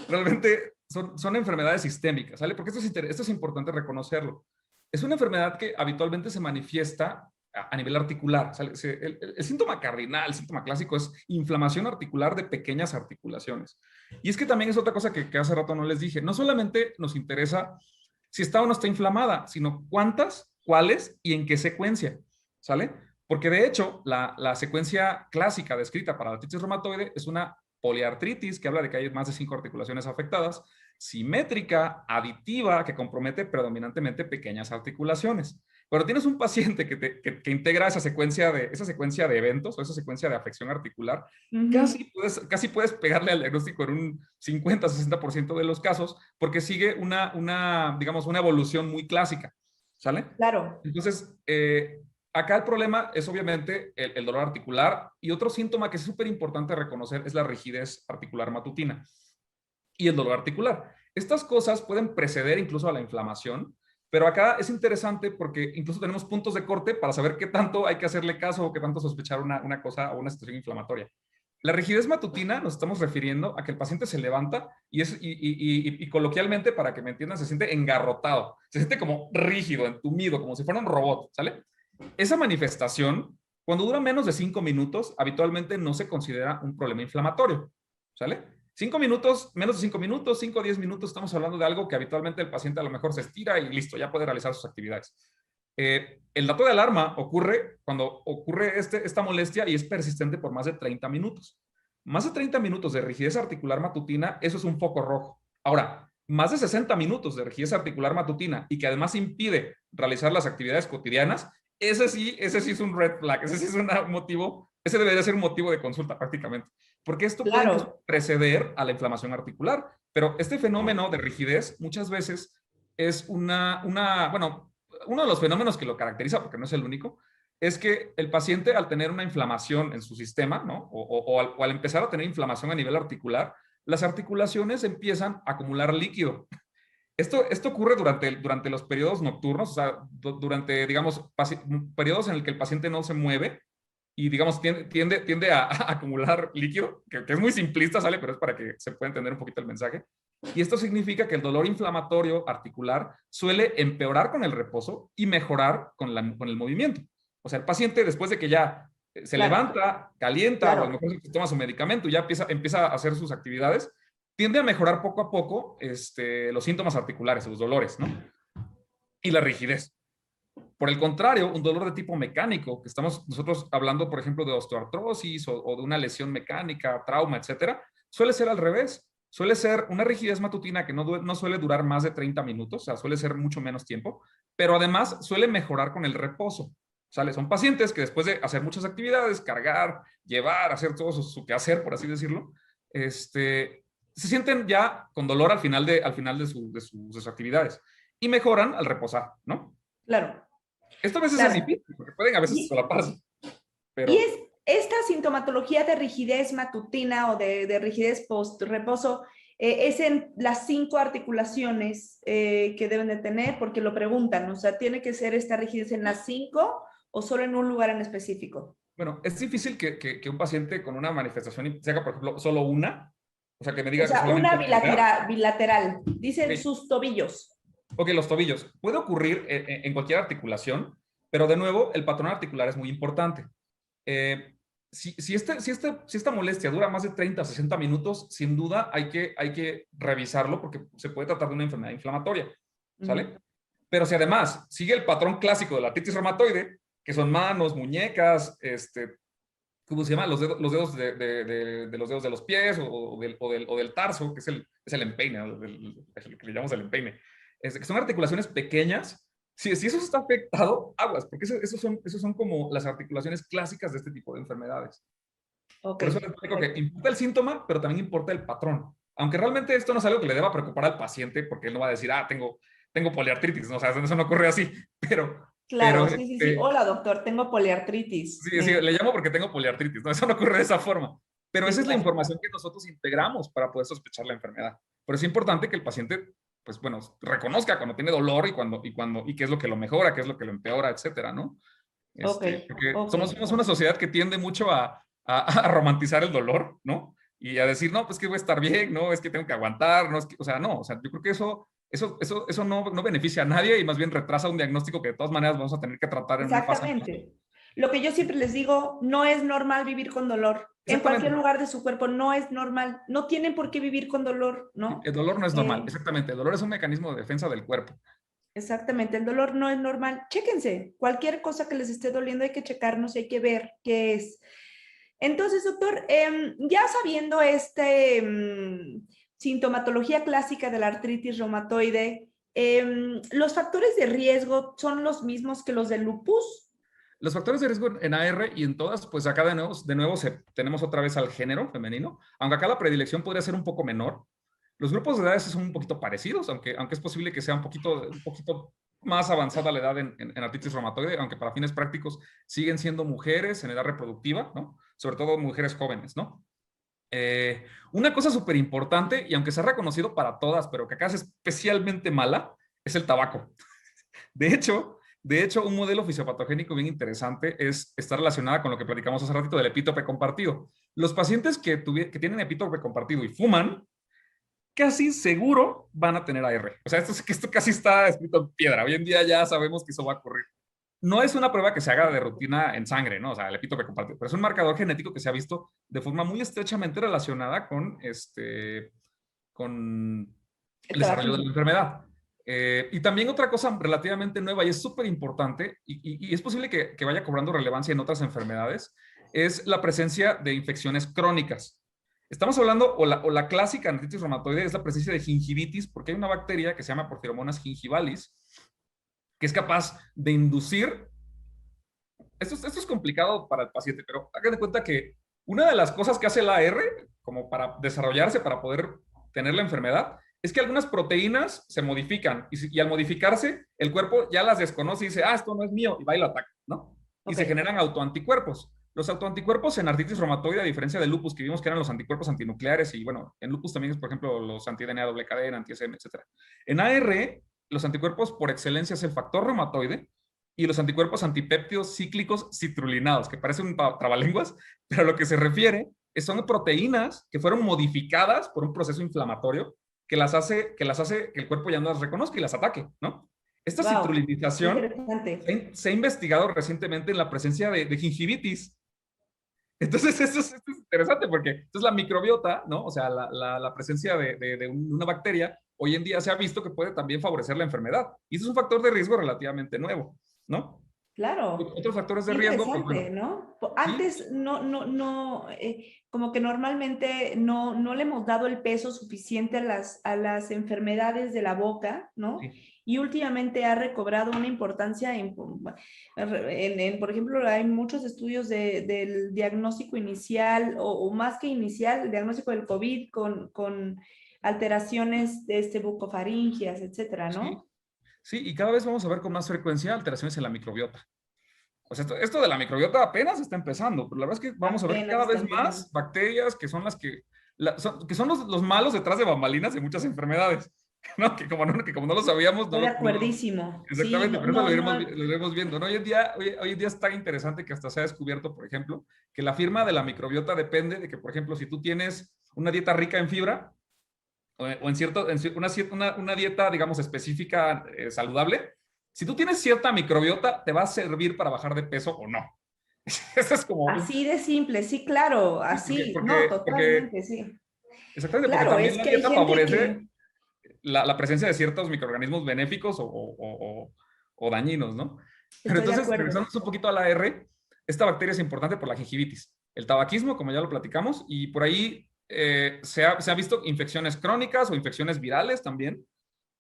realmente son enfermedades sistémicas, ¿sale? Porque esto es importante reconocerlo. Es una enfermedad que habitualmente se manifiesta a nivel articular, ¿sale? El síntoma cardinal, el síntoma clásico es inflamación articular de pequeñas articulaciones. Y es que también es otra cosa que hace rato no les dije, no solamente nos interesa si está o no está inflamada, sino cuántas, cuáles y en qué secuencia, ¿sale? Porque de hecho, la secuencia clásica descrita para la artritis reumatoide es una poliartritis, que habla de que hay más de 5 articulaciones afectadas, simétrica, aditiva, que compromete predominantemente pequeñas articulaciones. Pero tienes un paciente que integra esa secuencia de eventos o esa secuencia de afección articular, Uh -huh. casi puedes pegarle al diagnóstico en un 50-60% de los casos, porque sigue digamos, una evolución muy clásica, ¿sale? Claro. Entonces, acá el problema es obviamente el dolor articular, y otro síntoma que es súper importante reconocer es la rigidez articular matutina y el dolor articular. Estas cosas pueden preceder incluso a la inflamación, pero acá es interesante porque incluso tenemos puntos de corte para saber qué tanto hay que hacerle caso o qué tanto sospechar una cosa o una situación inflamatoria. La rigidez matutina nos estamos refiriendo a que el paciente se levanta y coloquialmente, para que me entiendan, se siente engarrotado, se siente como rígido, entumido, como si fuera un robot, ¿sale? Esa manifestación, cuando dura menos de 5 minutos, habitualmente no se considera un problema inflamatorio, ¿sale? 5 minutos, menos de 5 minutos, 5 o 10 minutos, estamos hablando de algo que habitualmente el paciente a lo mejor se estira y listo, ya puede realizar sus actividades. El dato de alarma ocurre cuando ocurre esta molestia y es persistente por más de 30 minutos. Más de 30 minutos de rigidez articular matutina, eso es un foco rojo. Ahora, más de 60 minutos de rigidez articular matutina y que además impide realizar las actividades cotidianas, ese sí es un red flag, ese sí es un motivo, ese debería ser un motivo de consulta prácticamente, porque esto puede incluso Claro. preceder a la inflamación articular, pero este fenómeno de rigidez muchas veces es bueno, uno de los fenómenos que lo caracteriza, porque no es el único, es que el paciente al tener una inflamación en su sistema, ¿no? O al empezar a tener inflamación a nivel articular, las articulaciones empiezan a acumular líquido. Esto ocurre durante los periodos nocturnos, o sea, durante, digamos, periodos en el que el paciente no se mueve y, digamos, tiende a acumular líquido, que es muy simplista, ¿sale? Pero es para que se pueda entender un poquito el mensaje. Y esto significa que el dolor inflamatorio articular suele empeorar con el reposo y mejorar con el movimiento. O sea, el paciente, después de que ya se Claro. levanta, calienta, o a lo Claro. mejor se toma su medicamento y ya empieza a hacer sus actividades, tiende a mejorar poco a poco los síntomas articulares, los dolores, ¿no? Y la rigidez. Por el contrario, un dolor de tipo mecánico, que estamos nosotros hablando, por ejemplo, de osteoartrosis o de una lesión mecánica, trauma, etcétera, suele ser al revés. Suele ser una rigidez matutina que no suele durar más de 30 minutos, o sea, suele ser mucho menos tiempo, pero además suele mejorar con el reposo. ¿Sale? Son pacientes que después de hacer muchas actividades, cargar, llevar, hacer todo su quehacer, por así decirlo, se sienten ya con dolor al final de sus actividades y mejoran al reposar, ¿no? Claro. Esto a veces es Claro. difícil, porque pueden a veces Y, solaparse, y pero es esta sintomatología de rigidez matutina o de rigidez post-reposo, es en las 5 articulaciones que deben de tener, porque lo preguntan, o sea, ¿tiene que ser esta rigidez en las 5 o solo en un lugar en específico? bueno, es difícil que un paciente con una manifestación se haga, por ejemplo, solo una, o sea, que me O diga que sea, solamente una una idea. bilateral, dicen Ok, sus tobillos. Ok, los tobillos. Puede ocurrir en cualquier articulación, pero de nuevo, el patrón articular es muy importante. Eh, si esta molestia dura más de 30 a 60 minutos, sin duda hay que revisarlo porque se puede tratar de una enfermedad inflamatoria, ¿sale? Pero si además sigue el patrón clásico de la artritis reumatoide, que son manos, muñecas, ¿cómo se llama? Los dedos de los dedos de los pies o del tarso, que es el empeine, ¿no? El que le llamamos el empeine. Que son articulaciones pequeñas. Si eso está afectado, aguas, porque esos son como las articulaciones clásicas de este tipo de enfermedades. Ok, Por eso les digo que importa el síntoma, pero también importa el patrón. Aunque realmente esto no es algo que le deba preocupar al paciente, porque él no va a decir, tengo poliartritis, ¿no? O sea, eso no ocurre así, pero claro, sí, sí, sí. Hola, doctor, tengo poliartritis. sí, sí, le llamo porque tengo poliartritis, ¿no? Eso no ocurre de esa forma. Pero Sí, esa es la claro. información que nosotros integramos para poder sospechar la enfermedad. Pero es importante que el paciente, pues bueno, reconozca cuando tiene dolor y qué es lo que lo mejora, qué es lo que lo empeora, etcétera, ¿no? Ok, Porque ok. somos una sociedad que tiende mucho a romantizar el dolor, ¿no? Y a decir, no, pues que voy a estar bien, no, es que tengo que aguantar, no, es que, o sea, no, o sea, yo creo que eso no beneficia a nadie y más bien retrasa un diagnóstico que de todas maneras vamos a tener que tratar en una fase. Exactamente. Lo que yo siempre les digo, no es normal vivir con dolor. En cualquier Exactamente. lugar de su cuerpo no es normal. No tienen por qué vivir con dolor, ¿no? El dolor no es normal, Eh, exactamente. El dolor es un mecanismo de defensa del cuerpo. exactamente, el dolor no es normal. Chéquense, cualquier cosa que les esté doliendo hay que checarnos, hay que ver qué es. Entonces, doctor, ya sabiendo sintomatología clásica de la artritis reumatoide, ¿los factores de riesgo son los mismos que los del lupus? Los factores de riesgo en AR y en todas, pues acá de nuevo tenemos otra vez al género femenino, aunque acá la predilección podría ser un poco menor. Los grupos de edades son un poquito parecidos, aunque es posible que sea un poquito más avanzada la edad en artritis reumatoide, aunque para fines prácticos siguen siendo mujeres en edad reproductiva, ¿no? Sobre todo mujeres jóvenes, ¿no? Una cosa súper importante, y aunque se ha reconocido para todas, pero que acá es especialmente mala, es el tabaco. De hecho, un modelo fisiopatogénico bien interesante está relacionada con lo que platicamos hace ratito del epítope compartido. Los pacientes que tienen epítope compartido y fuman, casi seguro van a tener AR. O sea, esto casi está escrito en piedra. Hoy en día ya sabemos que eso va a ocurrir. No es una prueba que se haga de rutina en sangre, ¿no? O sea, el epítope compartido, pero es un marcador genético que se ha visto de forma muy estrechamente relacionada con el El desarrollo de la tabaquismo. enfermedad. Y también otra cosa relativamente nueva y es súper importante y es posible que vaya cobrando relevancia en otras enfermedades, es la presencia de infecciones crónicas. Estamos hablando, o la clásica artritis reumatoide es la presencia de gingivitis, porque hay una bacteria que se llama Porphyromonas gingivalis, que es capaz de inducir, esto es complicado para el paciente, pero hagan de cuenta que una de las cosas que hace la AR, como para desarrollarse, para poder tener la enfermedad, es que algunas proteínas se modifican y al modificarse, el cuerpo ya las desconoce y dice, esto no es mío, y va y lo ataca, ¿no? Y Ok, se generan autoanticuerpos. Los autoanticuerpos en artritis reumatoide, a diferencia del lupus, que vimos que eran los anticuerpos antinucleares, y bueno, en lupus también es, por ejemplo, los anti-DNA doble cadena, anti-SM, etc. En AR, los anticuerpos por excelencia es el factor reumatoide y los anticuerpos antipéptidos cíclicos citrulinados, que parece un trabalenguas, pero a lo que se refiere son proteínas que fueron modificadas por un proceso inflamatorio que las hace que el cuerpo ya no las reconozca y las ataque, ¿no? Esta wow, qué citrulinización interesante. se ha investigado recientemente en la presencia de gingivitis. Entonces, esto es interesante porque esto es la microbiota, ¿no? O sea, la presencia de una bacteria, hoy en día se ha visto que puede también favorecer la enfermedad. Y eso es un factor de riesgo relativamente nuevo, ¿no? Claro, Otros factores de qué riesgo, pues interesante, bueno, ¿no? sí, Antes no, como que normalmente no le hemos dado el peso suficiente a las enfermedades de la boca, ¿no? sí, Y últimamente ha recobrado una importancia por ejemplo, hay muchos estudios del diagnóstico inicial o más que inicial, el diagnóstico del COVID con alteraciones de bucofaringias, etcétera, sí, ¿no? sí, y cada vez vamos a ver con más frecuencia alteraciones en la microbiota. O sea, esto de la microbiota apenas está empezando, pero la verdad es que vamos a ver Apenas cada está vez empezando. más bacterias que son que son los malos detrás de bambalinas de muchas enfermedades, ¿no? Que como no lo sabíamos, Estoy de acuerdísimo. Sí, exactamente, pero eso lo iremos viendo, ¿no? Hoy en día es tan interesante que hasta se ha descubierto, por ejemplo, que la firma de la microbiota depende de que, por ejemplo, si tú tienes una dieta rica en fibra, o en cierto, una dieta, digamos, específica, saludable, si tú tienes cierta microbiota, te va a servir para bajar de peso o no. Eso es como, Así de simple, sí, claro, porque, así, no, porque, totalmente, sí. exactamente, porque Claro, también es la que hay dieta gente favorece que, la presencia de ciertos microorganismos benéficos o dañinos, ¿no? Pero estoy de entonces, acuerdo. regresando un poquito a la R, esta bacteria es importante por la gingivitis, el tabaquismo, como ya lo platicamos, y por ahí se ha visto infecciones crónicas o infecciones virales también.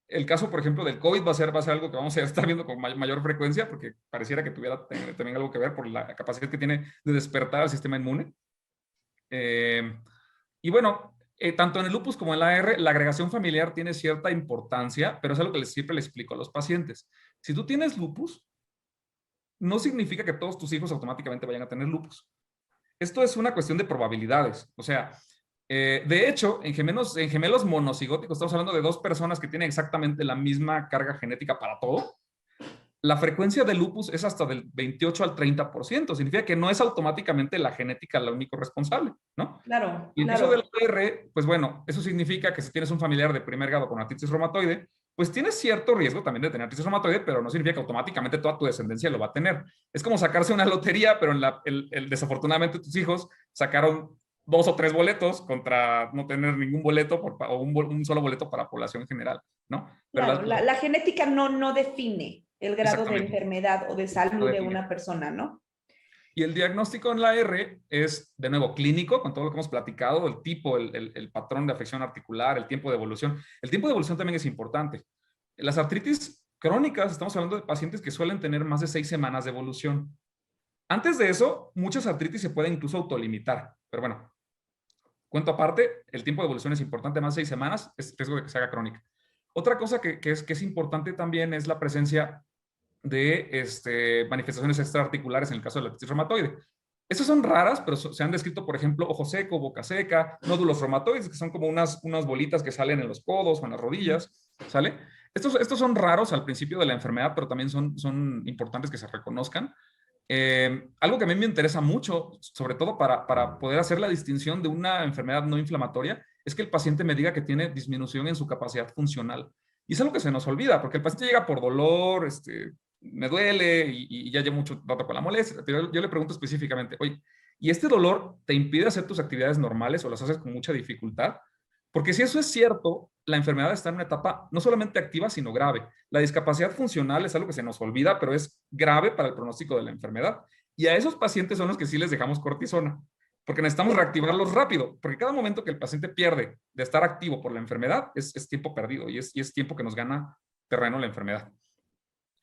El caso, por ejemplo, del COVID va a ser algo que vamos a estar viendo con mayor frecuencia, porque pareciera que tuviera también algo que ver por la capacidad que tiene de despertar al sistema inmune. Eh, y bueno, tanto en el lupus como en la R, la agregación familiar tiene cierta importancia, pero es algo que siempre le explico a los pacientes. Si tú tienes lupus, no significa que todos tus hijos automáticamente vayan a tener lupus. Esto es una cuestión de probabilidades. O sea, de hecho, en gemelos monocigóticos, estamos hablando de dos personas que tienen exactamente la misma carga genética para todo. La frecuencia de lupus es hasta del 28 al 30%. Significa que no es automáticamente la genética la único responsable, ¿no? Claro, Y en el caso del claro. R, pues bueno, eso significa que si tienes un familiar de primer grado con artritis reumatoide, pues tienes cierto riesgo también de tener artritis reumatoide, pero no significa que automáticamente toda tu descendencia lo va a tener. Es como sacarse una lotería, pero desafortunadamente tus hijos sacaron 2 o 3 boletos contra no tener ningún boleto o un solo boleto para población general, ¿no? Pero Claro, la genética no define el grado de exactamente, enfermedad o de no salud de define. una persona, ¿no? Y el diagnóstico en la R es, de nuevo, clínico, con todo lo que hemos platicado, el tipo, el patrón de afección articular, el tiempo de evolución. El tiempo de evolución también es importante. Las artritis crónicas, estamos hablando de pacientes que suelen tener más de 6 semanas de evolución. Antes de eso, muchas artritis se pueden incluso autolimitar. Pero bueno, cuento aparte, el tiempo de evolución es importante, más de 6 semanas, es riesgo de que se haga crónica. Otra cosa que es importante también es la presencia de manifestaciones extraarticulares en el caso de la artritis reumatoide. Estas son raras, pero se han descrito, por ejemplo, ojo seco, boca seca, nódulos reumatoides, que son como unas bolitas que salen en los codos o en las rodillas, ¿sale? Estos son raros al principio de la enfermedad, pero también son importantes que se reconozcan. Algo que a mí me interesa mucho, sobre todo para poder hacer la distinción de una enfermedad no inflamatoria, es que el paciente me diga que tiene disminución en su capacidad funcional. Y es algo que se nos olvida, porque el paciente llega por dolor, me duele y ya llevo mucho rato con la molestia. Pero yo le pregunto específicamente, oye, ¿y este dolor te impide hacer tus actividades normales o las haces con mucha dificultad? Porque si eso es cierto, la enfermedad está en una etapa no solamente activa, sino grave. La discapacidad funcional es algo que se nos olvida, pero es grave para el pronóstico de la enfermedad. Y a esos pacientes son los que sí les dejamos cortisona, porque necesitamos reactivarlos rápido, porque cada momento que el paciente pierde de estar activo por la enfermedad es tiempo perdido y es tiempo que nos gana terreno la enfermedad.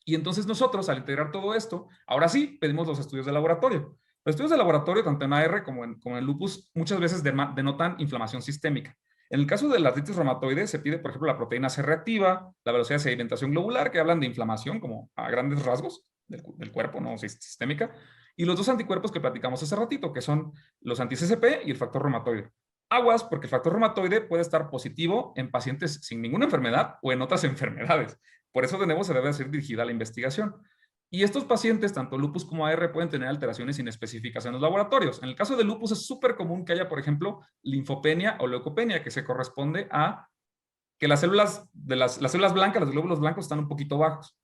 Y entonces nosotros, al integrar todo esto, ahora sí pedimos los estudios de laboratorio. Los estudios de laboratorio, tanto en AR como en lupus, muchas veces denotan inflamación sistémica. En el caso de la artritis reumatoide se pide, por ejemplo, la proteína C reactiva, la velocidad de sedimentación globular, que hablan de inflamación como a grandes rasgos del cuerpo, no sistémica, y los dos anticuerpos que platicamos hace ratito, que son los anti-CCP y el factor reumatoide. Aguas, porque el factor reumatoide puede estar positivo en pacientes sin ninguna enfermedad o en otras enfermedades. Por eso de nuevo se debe ser dirigida la investigación. Y estos pacientes, tanto lupus como AR, pueden tener alteraciones inespecíficas en los laboratorios. En el caso de lupus es súper común que haya, por ejemplo, linfopenia o leucopenia, que se corresponde a que las células, las células blancas, los glóbulos blancos están un poquito bajos,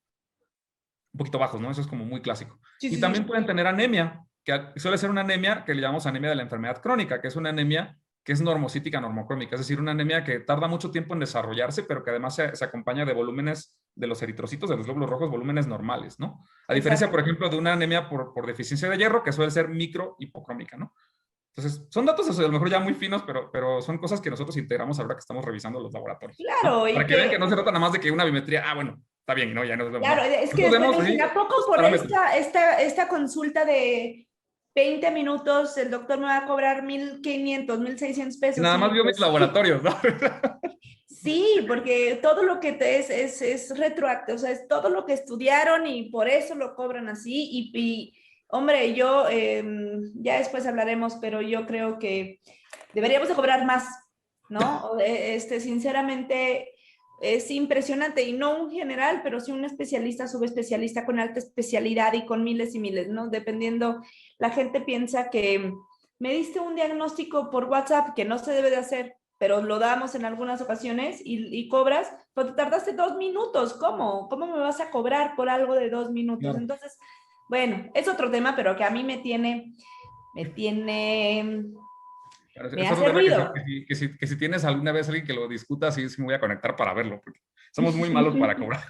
¿no? Eso es como muy clásico. Sí, Y sí, también sí. pueden tener anemia, que suele ser una anemia que le llamamos anemia de la enfermedad crónica, que es una anemia que es normocítica normocrómica, es decir, una anemia que tarda mucho tiempo en desarrollarse, pero que además se acompaña de volúmenes de los eritrocitos, de los glóbulos rojos, volúmenes normales, ¿no? A diferencia, por Exacto. ejemplo, de una anemia por deficiencia de hierro, que suele ser micro-hipocrómica, ¿no? Entonces, son datos a lo mejor ya muy finos, pero son cosas que nosotros integramos ahora que estamos revisando los laboratorios, ¿no? Claro, y Para que vean que que, no se trata nada más de que una biometría, bueno, está bien, ¿no? Ya nos vemos, claro, no. es que Nosotros después vemos me dicen, así ¿a poco los por parámetros. esta consulta de 20 minutos el doctor me va a cobrar 1,500, 1,600 pesos? Nada más Sí, vio mis pues sí. laboratorios, ¿no? Sí, porque todo lo que te es retroactivo, o sea, es todo lo que estudiaron y por eso lo cobran así. Hombre, yo, ya después hablaremos, pero yo creo que deberíamos de cobrar más, ¿no? Sinceramente, es impresionante, y no un general, pero sí un especialista, subespecialista con alta especialidad y con miles y miles, ¿no? Dependiendo, la gente piensa que me diste un diagnóstico por WhatsApp, que no se debe de hacer. pero lo damos en algunas ocasiones y cobras, pero te tardaste 2 minutos. ¿Cómo? ¿Cómo me vas a cobrar por algo de 2 minutos? Claro. Entonces, bueno, es otro tema, pero que a mí me tiene, Claro, me es otro hace tema ruido. que si tienes alguna vez alguien que lo discuta, sí, sí me voy a conectar para verlo, porque somos muy malos para cobrar.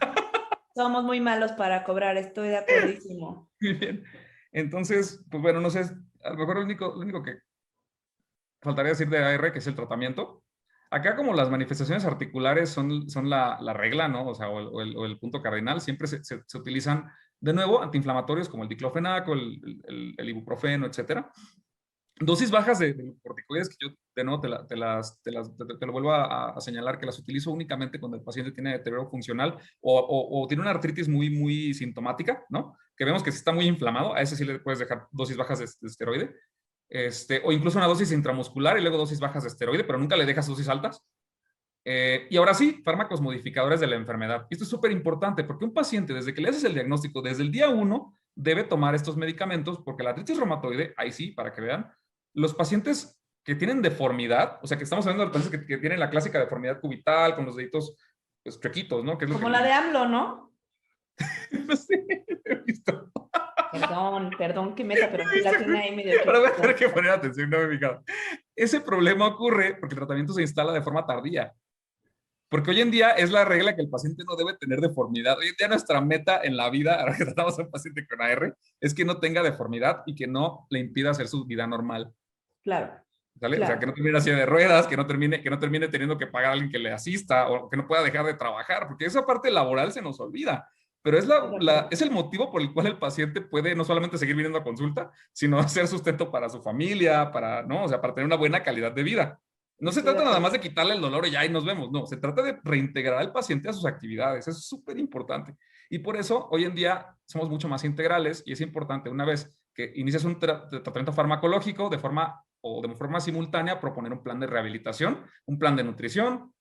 Somos muy malos para cobrar, estoy de acuerdísimo. Muy bien. Entonces, pues bueno, no sé, a lo mejor lo único que faltaría decir de AR, que es el tratamiento. Acá como las manifestaciones articulares son la regla, ¿no? O sea, o el punto cardinal, siempre se utilizan de nuevo antiinflamatorios como el diclofenaco, el ibuprofeno, etcétera. Dosis bajas de corticoides que yo de nuevo te lo vuelvo a señalar que las utilizo únicamente cuando el paciente tiene deterioro funcional o tiene una artritis muy sintomática, ¿no? Que vemos que si está muy inflamado, a ese sí le puedes dejar dosis bajas de esteroide, o incluso una dosis intramuscular y luego dosis bajas de esteroide, pero nunca le dejas dosis altas. Y ahora sí, fármacos modificadores de la enfermedad. Esto es súper importante porque un paciente, desde que le haces el diagnóstico, desde el día 1, debe tomar estos medicamentos porque la artritis reumatoide, ahí sí, para que vean, los pacientes que tienen deformidad, o sea, que estamos hablando de pacientes que tienen la clásica deformidad cubital con los deditos pues, chuequitos, ¿no? Que es lo que... Como la de AMLO, ¿no? No sé, he visto. Perdón que meta, pero sí la tiene ahí medio Ahora voy a chiquita. tener que poner atención, no me he fijado. Ese problema ocurre porque el tratamiento se instala de forma tardía. Porque hoy en día es la regla que el paciente no debe tener deformidad. Hoy en día nuestra meta en la vida, ahora que tratamos a un paciente con AR, es que no tenga deformidad y que no le impida hacer su vida normal. Claro, ¿Sale? O sea, que claro. no termine así de ruedas, que no termine teniendo que pagar a alguien que le asista o que no pueda dejar de trabajar, porque esa parte laboral se nos olvida. Pero es, Estoy de acuerdo. es el motivo por el cual el paciente puede no solamente seguir viniendo a consulta, sino hacer sustento para su familia, para, ¿no? O sea, para tener una buena calidad de vida. No se Estoy de trata nada más de acuerdo. quitarle el dolor y ya y nos vemos, no, se trata de reintegrar al paciente a sus actividades, eso es súper importante. Y por eso hoy en día somos mucho más integrales y es importante una vez que inicias un tratamiento farmacológico de forma simultánea proponer un plan de rehabilitación, un plan de nutrición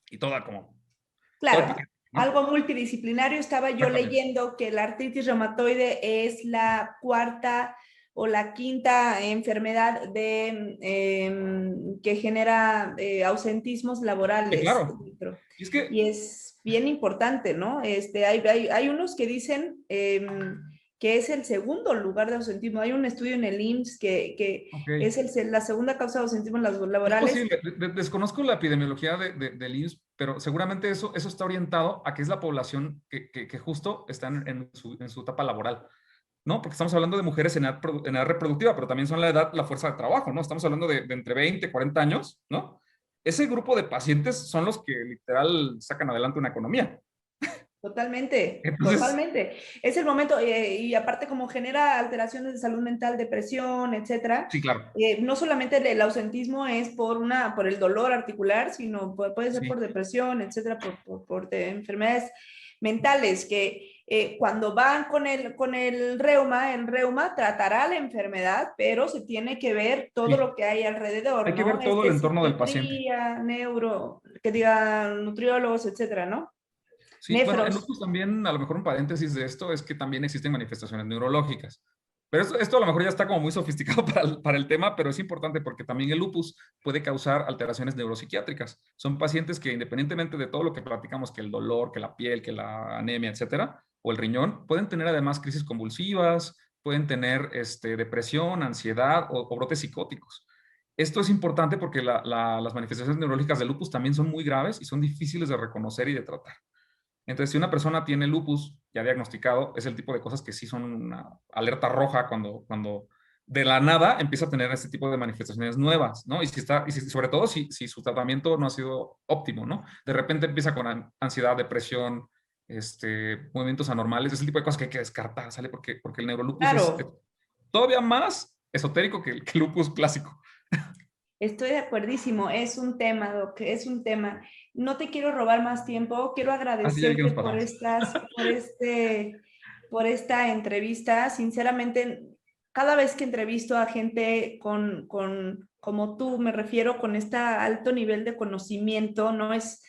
y toda como todo el Claro, paquete, ¿no? algo multidisciplinario. Estaba yo Exactamente. leyendo que la artritis reumatoide es la cuarta o la quinta enfermedad que genera ausentismos Sí, laborales claro. dentro. Y es que, Y es bien importante, ¿no? Hay unos que dicen que es el segundo lugar de ausentismo. Hay un estudio en el IMSS que ok, es la segunda causa de ausentismo en las es laborales. posible, desconozco la epidemiología del IMSS, pero seguramente eso está orientado a que es la población que justo está en su etapa laboral. ¿No? Porque estamos hablando de mujeres en edad reproductiva, pero también son la edad, la fuerza de trabajo, ¿no? Estamos hablando de entre 20 y 40 años, ¿no? Ese grupo de pacientes son los que literal sacan adelante una economía. Totalmente, Entonces, totalmente. Es el momento, y aparte como genera alteraciones de salud mental, depresión, etcétera, sí, claro, no solamente el ausentismo es por el dolor articular, sino puede ser sí. por depresión, etcétera, por enfermedades mentales, que cuando van con el reuma tratará la enfermedad, pero se tiene que ver todo Sí, lo que hay alrededor, hay que ¿no? ver todo el entorno del paciente. Psiquiatría, que digan nutriólogos, etcétera, ¿no? Sí, bueno, en Nefros. lupus también, a lo mejor un paréntesis de esto es que también existen manifestaciones neurológicas. Pero esto a lo mejor ya está como muy sofisticado para el tema, pero es importante porque también el lupus puede causar alteraciones neuropsiquiátricas. Son pacientes que independientemente de todo lo que platicamos, que el dolor, que la piel, que la anemia, etcétera, o el riñón, pueden tener además crisis convulsivas, pueden tener depresión, ansiedad o brotes psicóticos. Esto es importante porque las manifestaciones neurológicas del lupus también son muy graves y son difíciles de reconocer y de tratar. Entonces, si una persona tiene lupus ya diagnosticado, es el tipo de cosas que sí son una alerta roja cuando de la nada empieza a tener este tipo de manifestaciones nuevas, ¿no? Sobre todo si su tratamiento no ha sido óptimo, ¿no? De repente empieza con ansiedad, depresión, movimientos anormales, ese tipo de cosas que hay que descartar, ¿sale? Porque el neurolupus es Claro, todavía más esotérico que el lupus clásico. estoy de acuerdísimo. Es un tema, Doc, es un tema. No te quiero robar más tiempo. Quiero Así ya vi que agradecerte nos pasamos. por esta entrevista. Sinceramente, cada vez que entrevisto a gente como tú, me refiero con este alto nivel de conocimiento, no es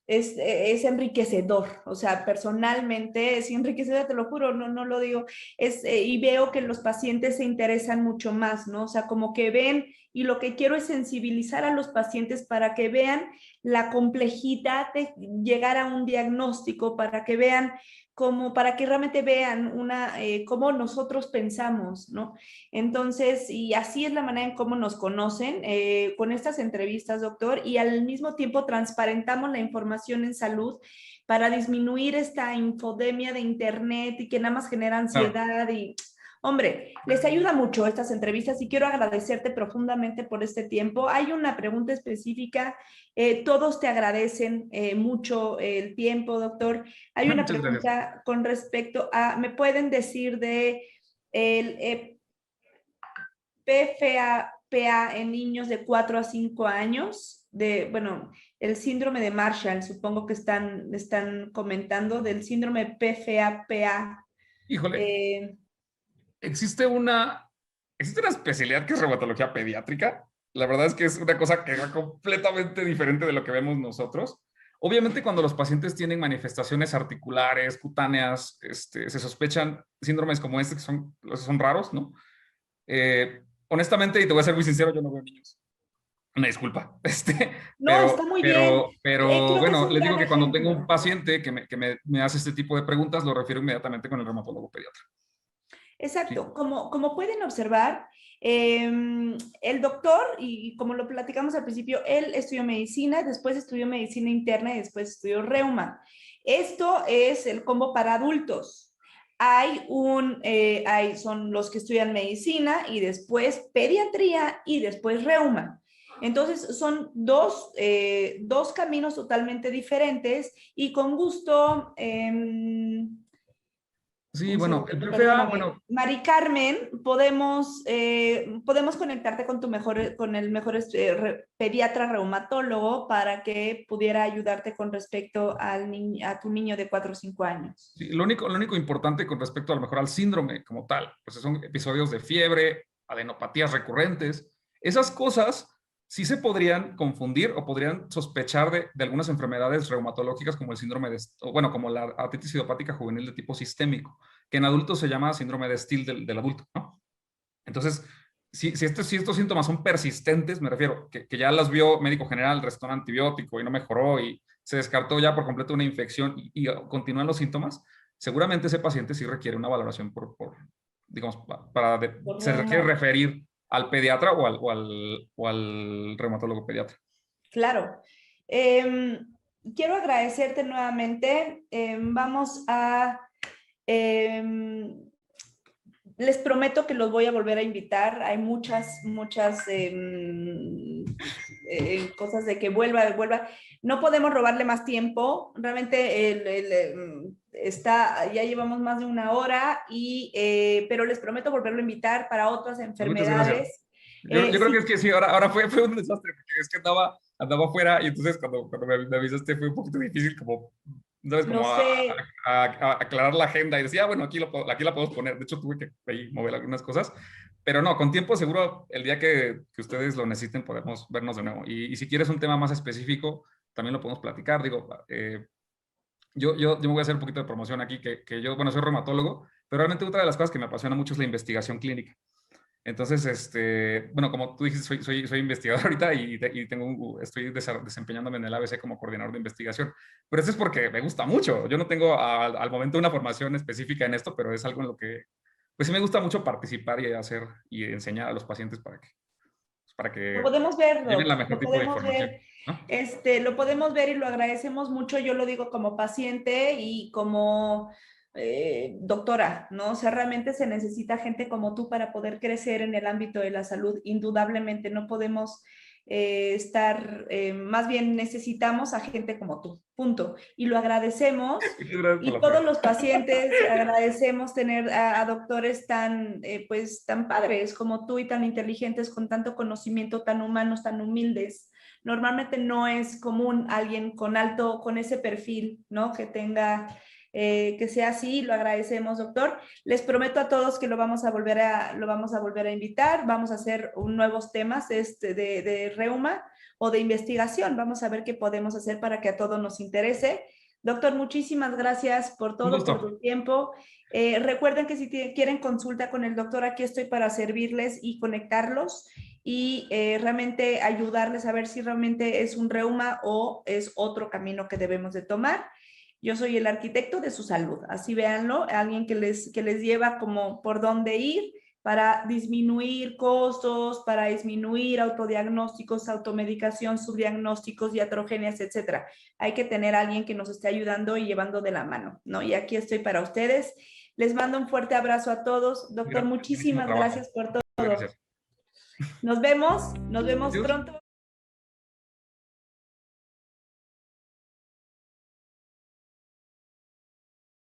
es enriquecedor, o sea, personalmente es enriquecedor, te lo juro, no lo digo, y veo que los pacientes se interesan mucho más, ¿no? O sea, como que ven, y lo que quiero es sensibilizar a los pacientes para que vean la complejidad de llegar a un diagnóstico, para que vean para que realmente vean cómo nosotros pensamos, ¿no? Entonces, y así es la manera en cómo nos conocen con estas entrevistas, doctor, y al mismo tiempo transparentamos la información en salud para disminuir esta infodemia de internet y que nada más genera Claro. ansiedad y... Hombre, les ayuda mucho estas entrevistas y quiero agradecerte profundamente por este tiempo. Hay una pregunta específica, todos te agradecen mucho el tiempo, doctor. Hay una Muchas gracias. pregunta con respecto a, ¿me pueden decir de el PFA en niños de 4 a 5 años? Bueno, el síndrome de Marshall, supongo que están comentando del síndrome PFA-PA. Híjole, Eh, existe una especialidad que es reumatología pediátrica. La verdad es que es una cosa que es completamente diferente de lo que vemos nosotros. Obviamente, cuando los pacientes tienen manifestaciones articulares, cutáneas, se sospechan síndromes como este, que son raros, ¿no? Honestamente, y te voy a ser muy sincero, yo no veo niños. Una disculpa. no, está muy bien. Pero Creo que es bueno, un les gran digo que cuando tengo un ejemplo. paciente que me hace este tipo de preguntas, lo refiero inmediatamente con el reumatólogo pediatra. Sí. Exacto, como pueden observar, el doctor, y como lo platicamos al principio, él estudió medicina, después estudió medicina interna y después estudió reuma. Esto es el combo para adultos. Son los que estudian medicina y después pediatría y después reuma. Entonces son dos caminos totalmente diferentes y con gusto, Sí, un bueno, el segundito, PFA, perdóname. bueno, Mari Carmen, podemos conectarte con el mejor pediatra reumatólogo para que pudiera ayudarte con respecto a tu niño de 4 o 5 años. sí, lo único importante con respecto a lo mejor al síndrome como tal, pues son episodios de fiebre, adenopatías recurrentes. Esas cosas sí se podrían confundir o podrían sospechar de algunas enfermedades reumatológicas como el síndrome o bueno, como la artritis idiopática juvenil de tipo sistémico, que en adultos se llama síndrome de Still del adulto, ¿no? Entonces, si estos síntomas son persistentes, me refiero, que ya las vio médico general, recetó un antibiótico y no mejoró y se descartó ya por completo una infección y continúan los síntomas, seguramente ese paciente sí requiere una valoración digamos, Por se requiere reuma. referir al pediatra o al reumatólogo pediatra. Claro. Quiero agradecerte nuevamente. Vamos a... em, Les prometo que los voy a volver a invitar. Hay muchas cosas de que vuelva. No podemos robarle más tiempo. Realmente ya llevamos más de una hora, pero les prometo volverlo a invitar para otras Muchas gracias. enfermedades. Yo creo que es Sí, que sí, ahora fue un desastre, porque es que andaba afuera y entonces cuando me avisaste fue un poquito difícil como, ¿sabes? lo Como sé. a aclarar la agenda y decía, bueno, aquí la podemos poner. De hecho, tuve que ahí mover algunas cosas, pero no, con tiempo seguro, el día que ustedes lo necesiten podemos vernos de nuevo. Y si quieres un tema más específico, también lo podemos platicar. Digo, yo me voy a hacer un poquito de promoción aquí, que yo, bueno, soy reumatólogo, pero realmente otra de las cosas que me apasiona mucho es la investigación clínica. Entonces, bueno, como tú dijiste, soy investigador ahorita estoy desempeñándome en el ABC como coordinador de investigación. Pero eso es porque me gusta mucho. Yo no tengo al momento una formación específica en esto, pero es algo en lo que, pues sí me gusta mucho participar y hacer y enseñar a los pacientes para Lo que podemos ver, lleven la Doc, mejor lo tipo de podemos información, ver, ¿no? lo podemos ver y lo agradecemos mucho. Yo lo digo como paciente y como doctora, ¿no? O sea, realmente se necesita gente como tú para poder crecer en el ámbito de la salud. Indudablemente no podemos más bien necesitamos a gente como tú, punto. Y lo agradecemos. Muchas gracias por Y la fe. todos los pacientes agradecemos tener a doctores pues, tan padres como tú y tan inteligentes, con tanto conocimiento, tan humanos, tan humildes. Normalmente no es común alguien con ese perfil, ¿no? Que tenga que sea así, lo agradecemos, doctor. Les prometo a todos que lo vamos a volver a invitar. Vamos a hacer nuevos temas de reuma o de investigación. Vamos a ver qué podemos hacer para que a todos nos interese. Doctor, muchísimas gracias por Un todo, por gusto. tu tiempo. Recuerden que si quieren consulta con el doctor, aquí estoy para servirles y conectarlos y realmente ayudarles a ver si realmente es un reuma o es otro camino que debemos de tomar. Yo soy el arquitecto de su salud, así véanlo, alguien que les lleva como por dónde ir para disminuir costos, para disminuir autodiagnósticos, automedicación, subdiagnósticos, iatrogenias, etcétera. Hay que tener a alguien que nos esté ayudando y llevando de la mano, ¿no? Y aquí estoy para ustedes. Les mando un fuerte abrazo a todos. Doctor, Muchísimo muchísimas trabajo. gracias por todo. Gracias. Nos vemos Adiós. pronto.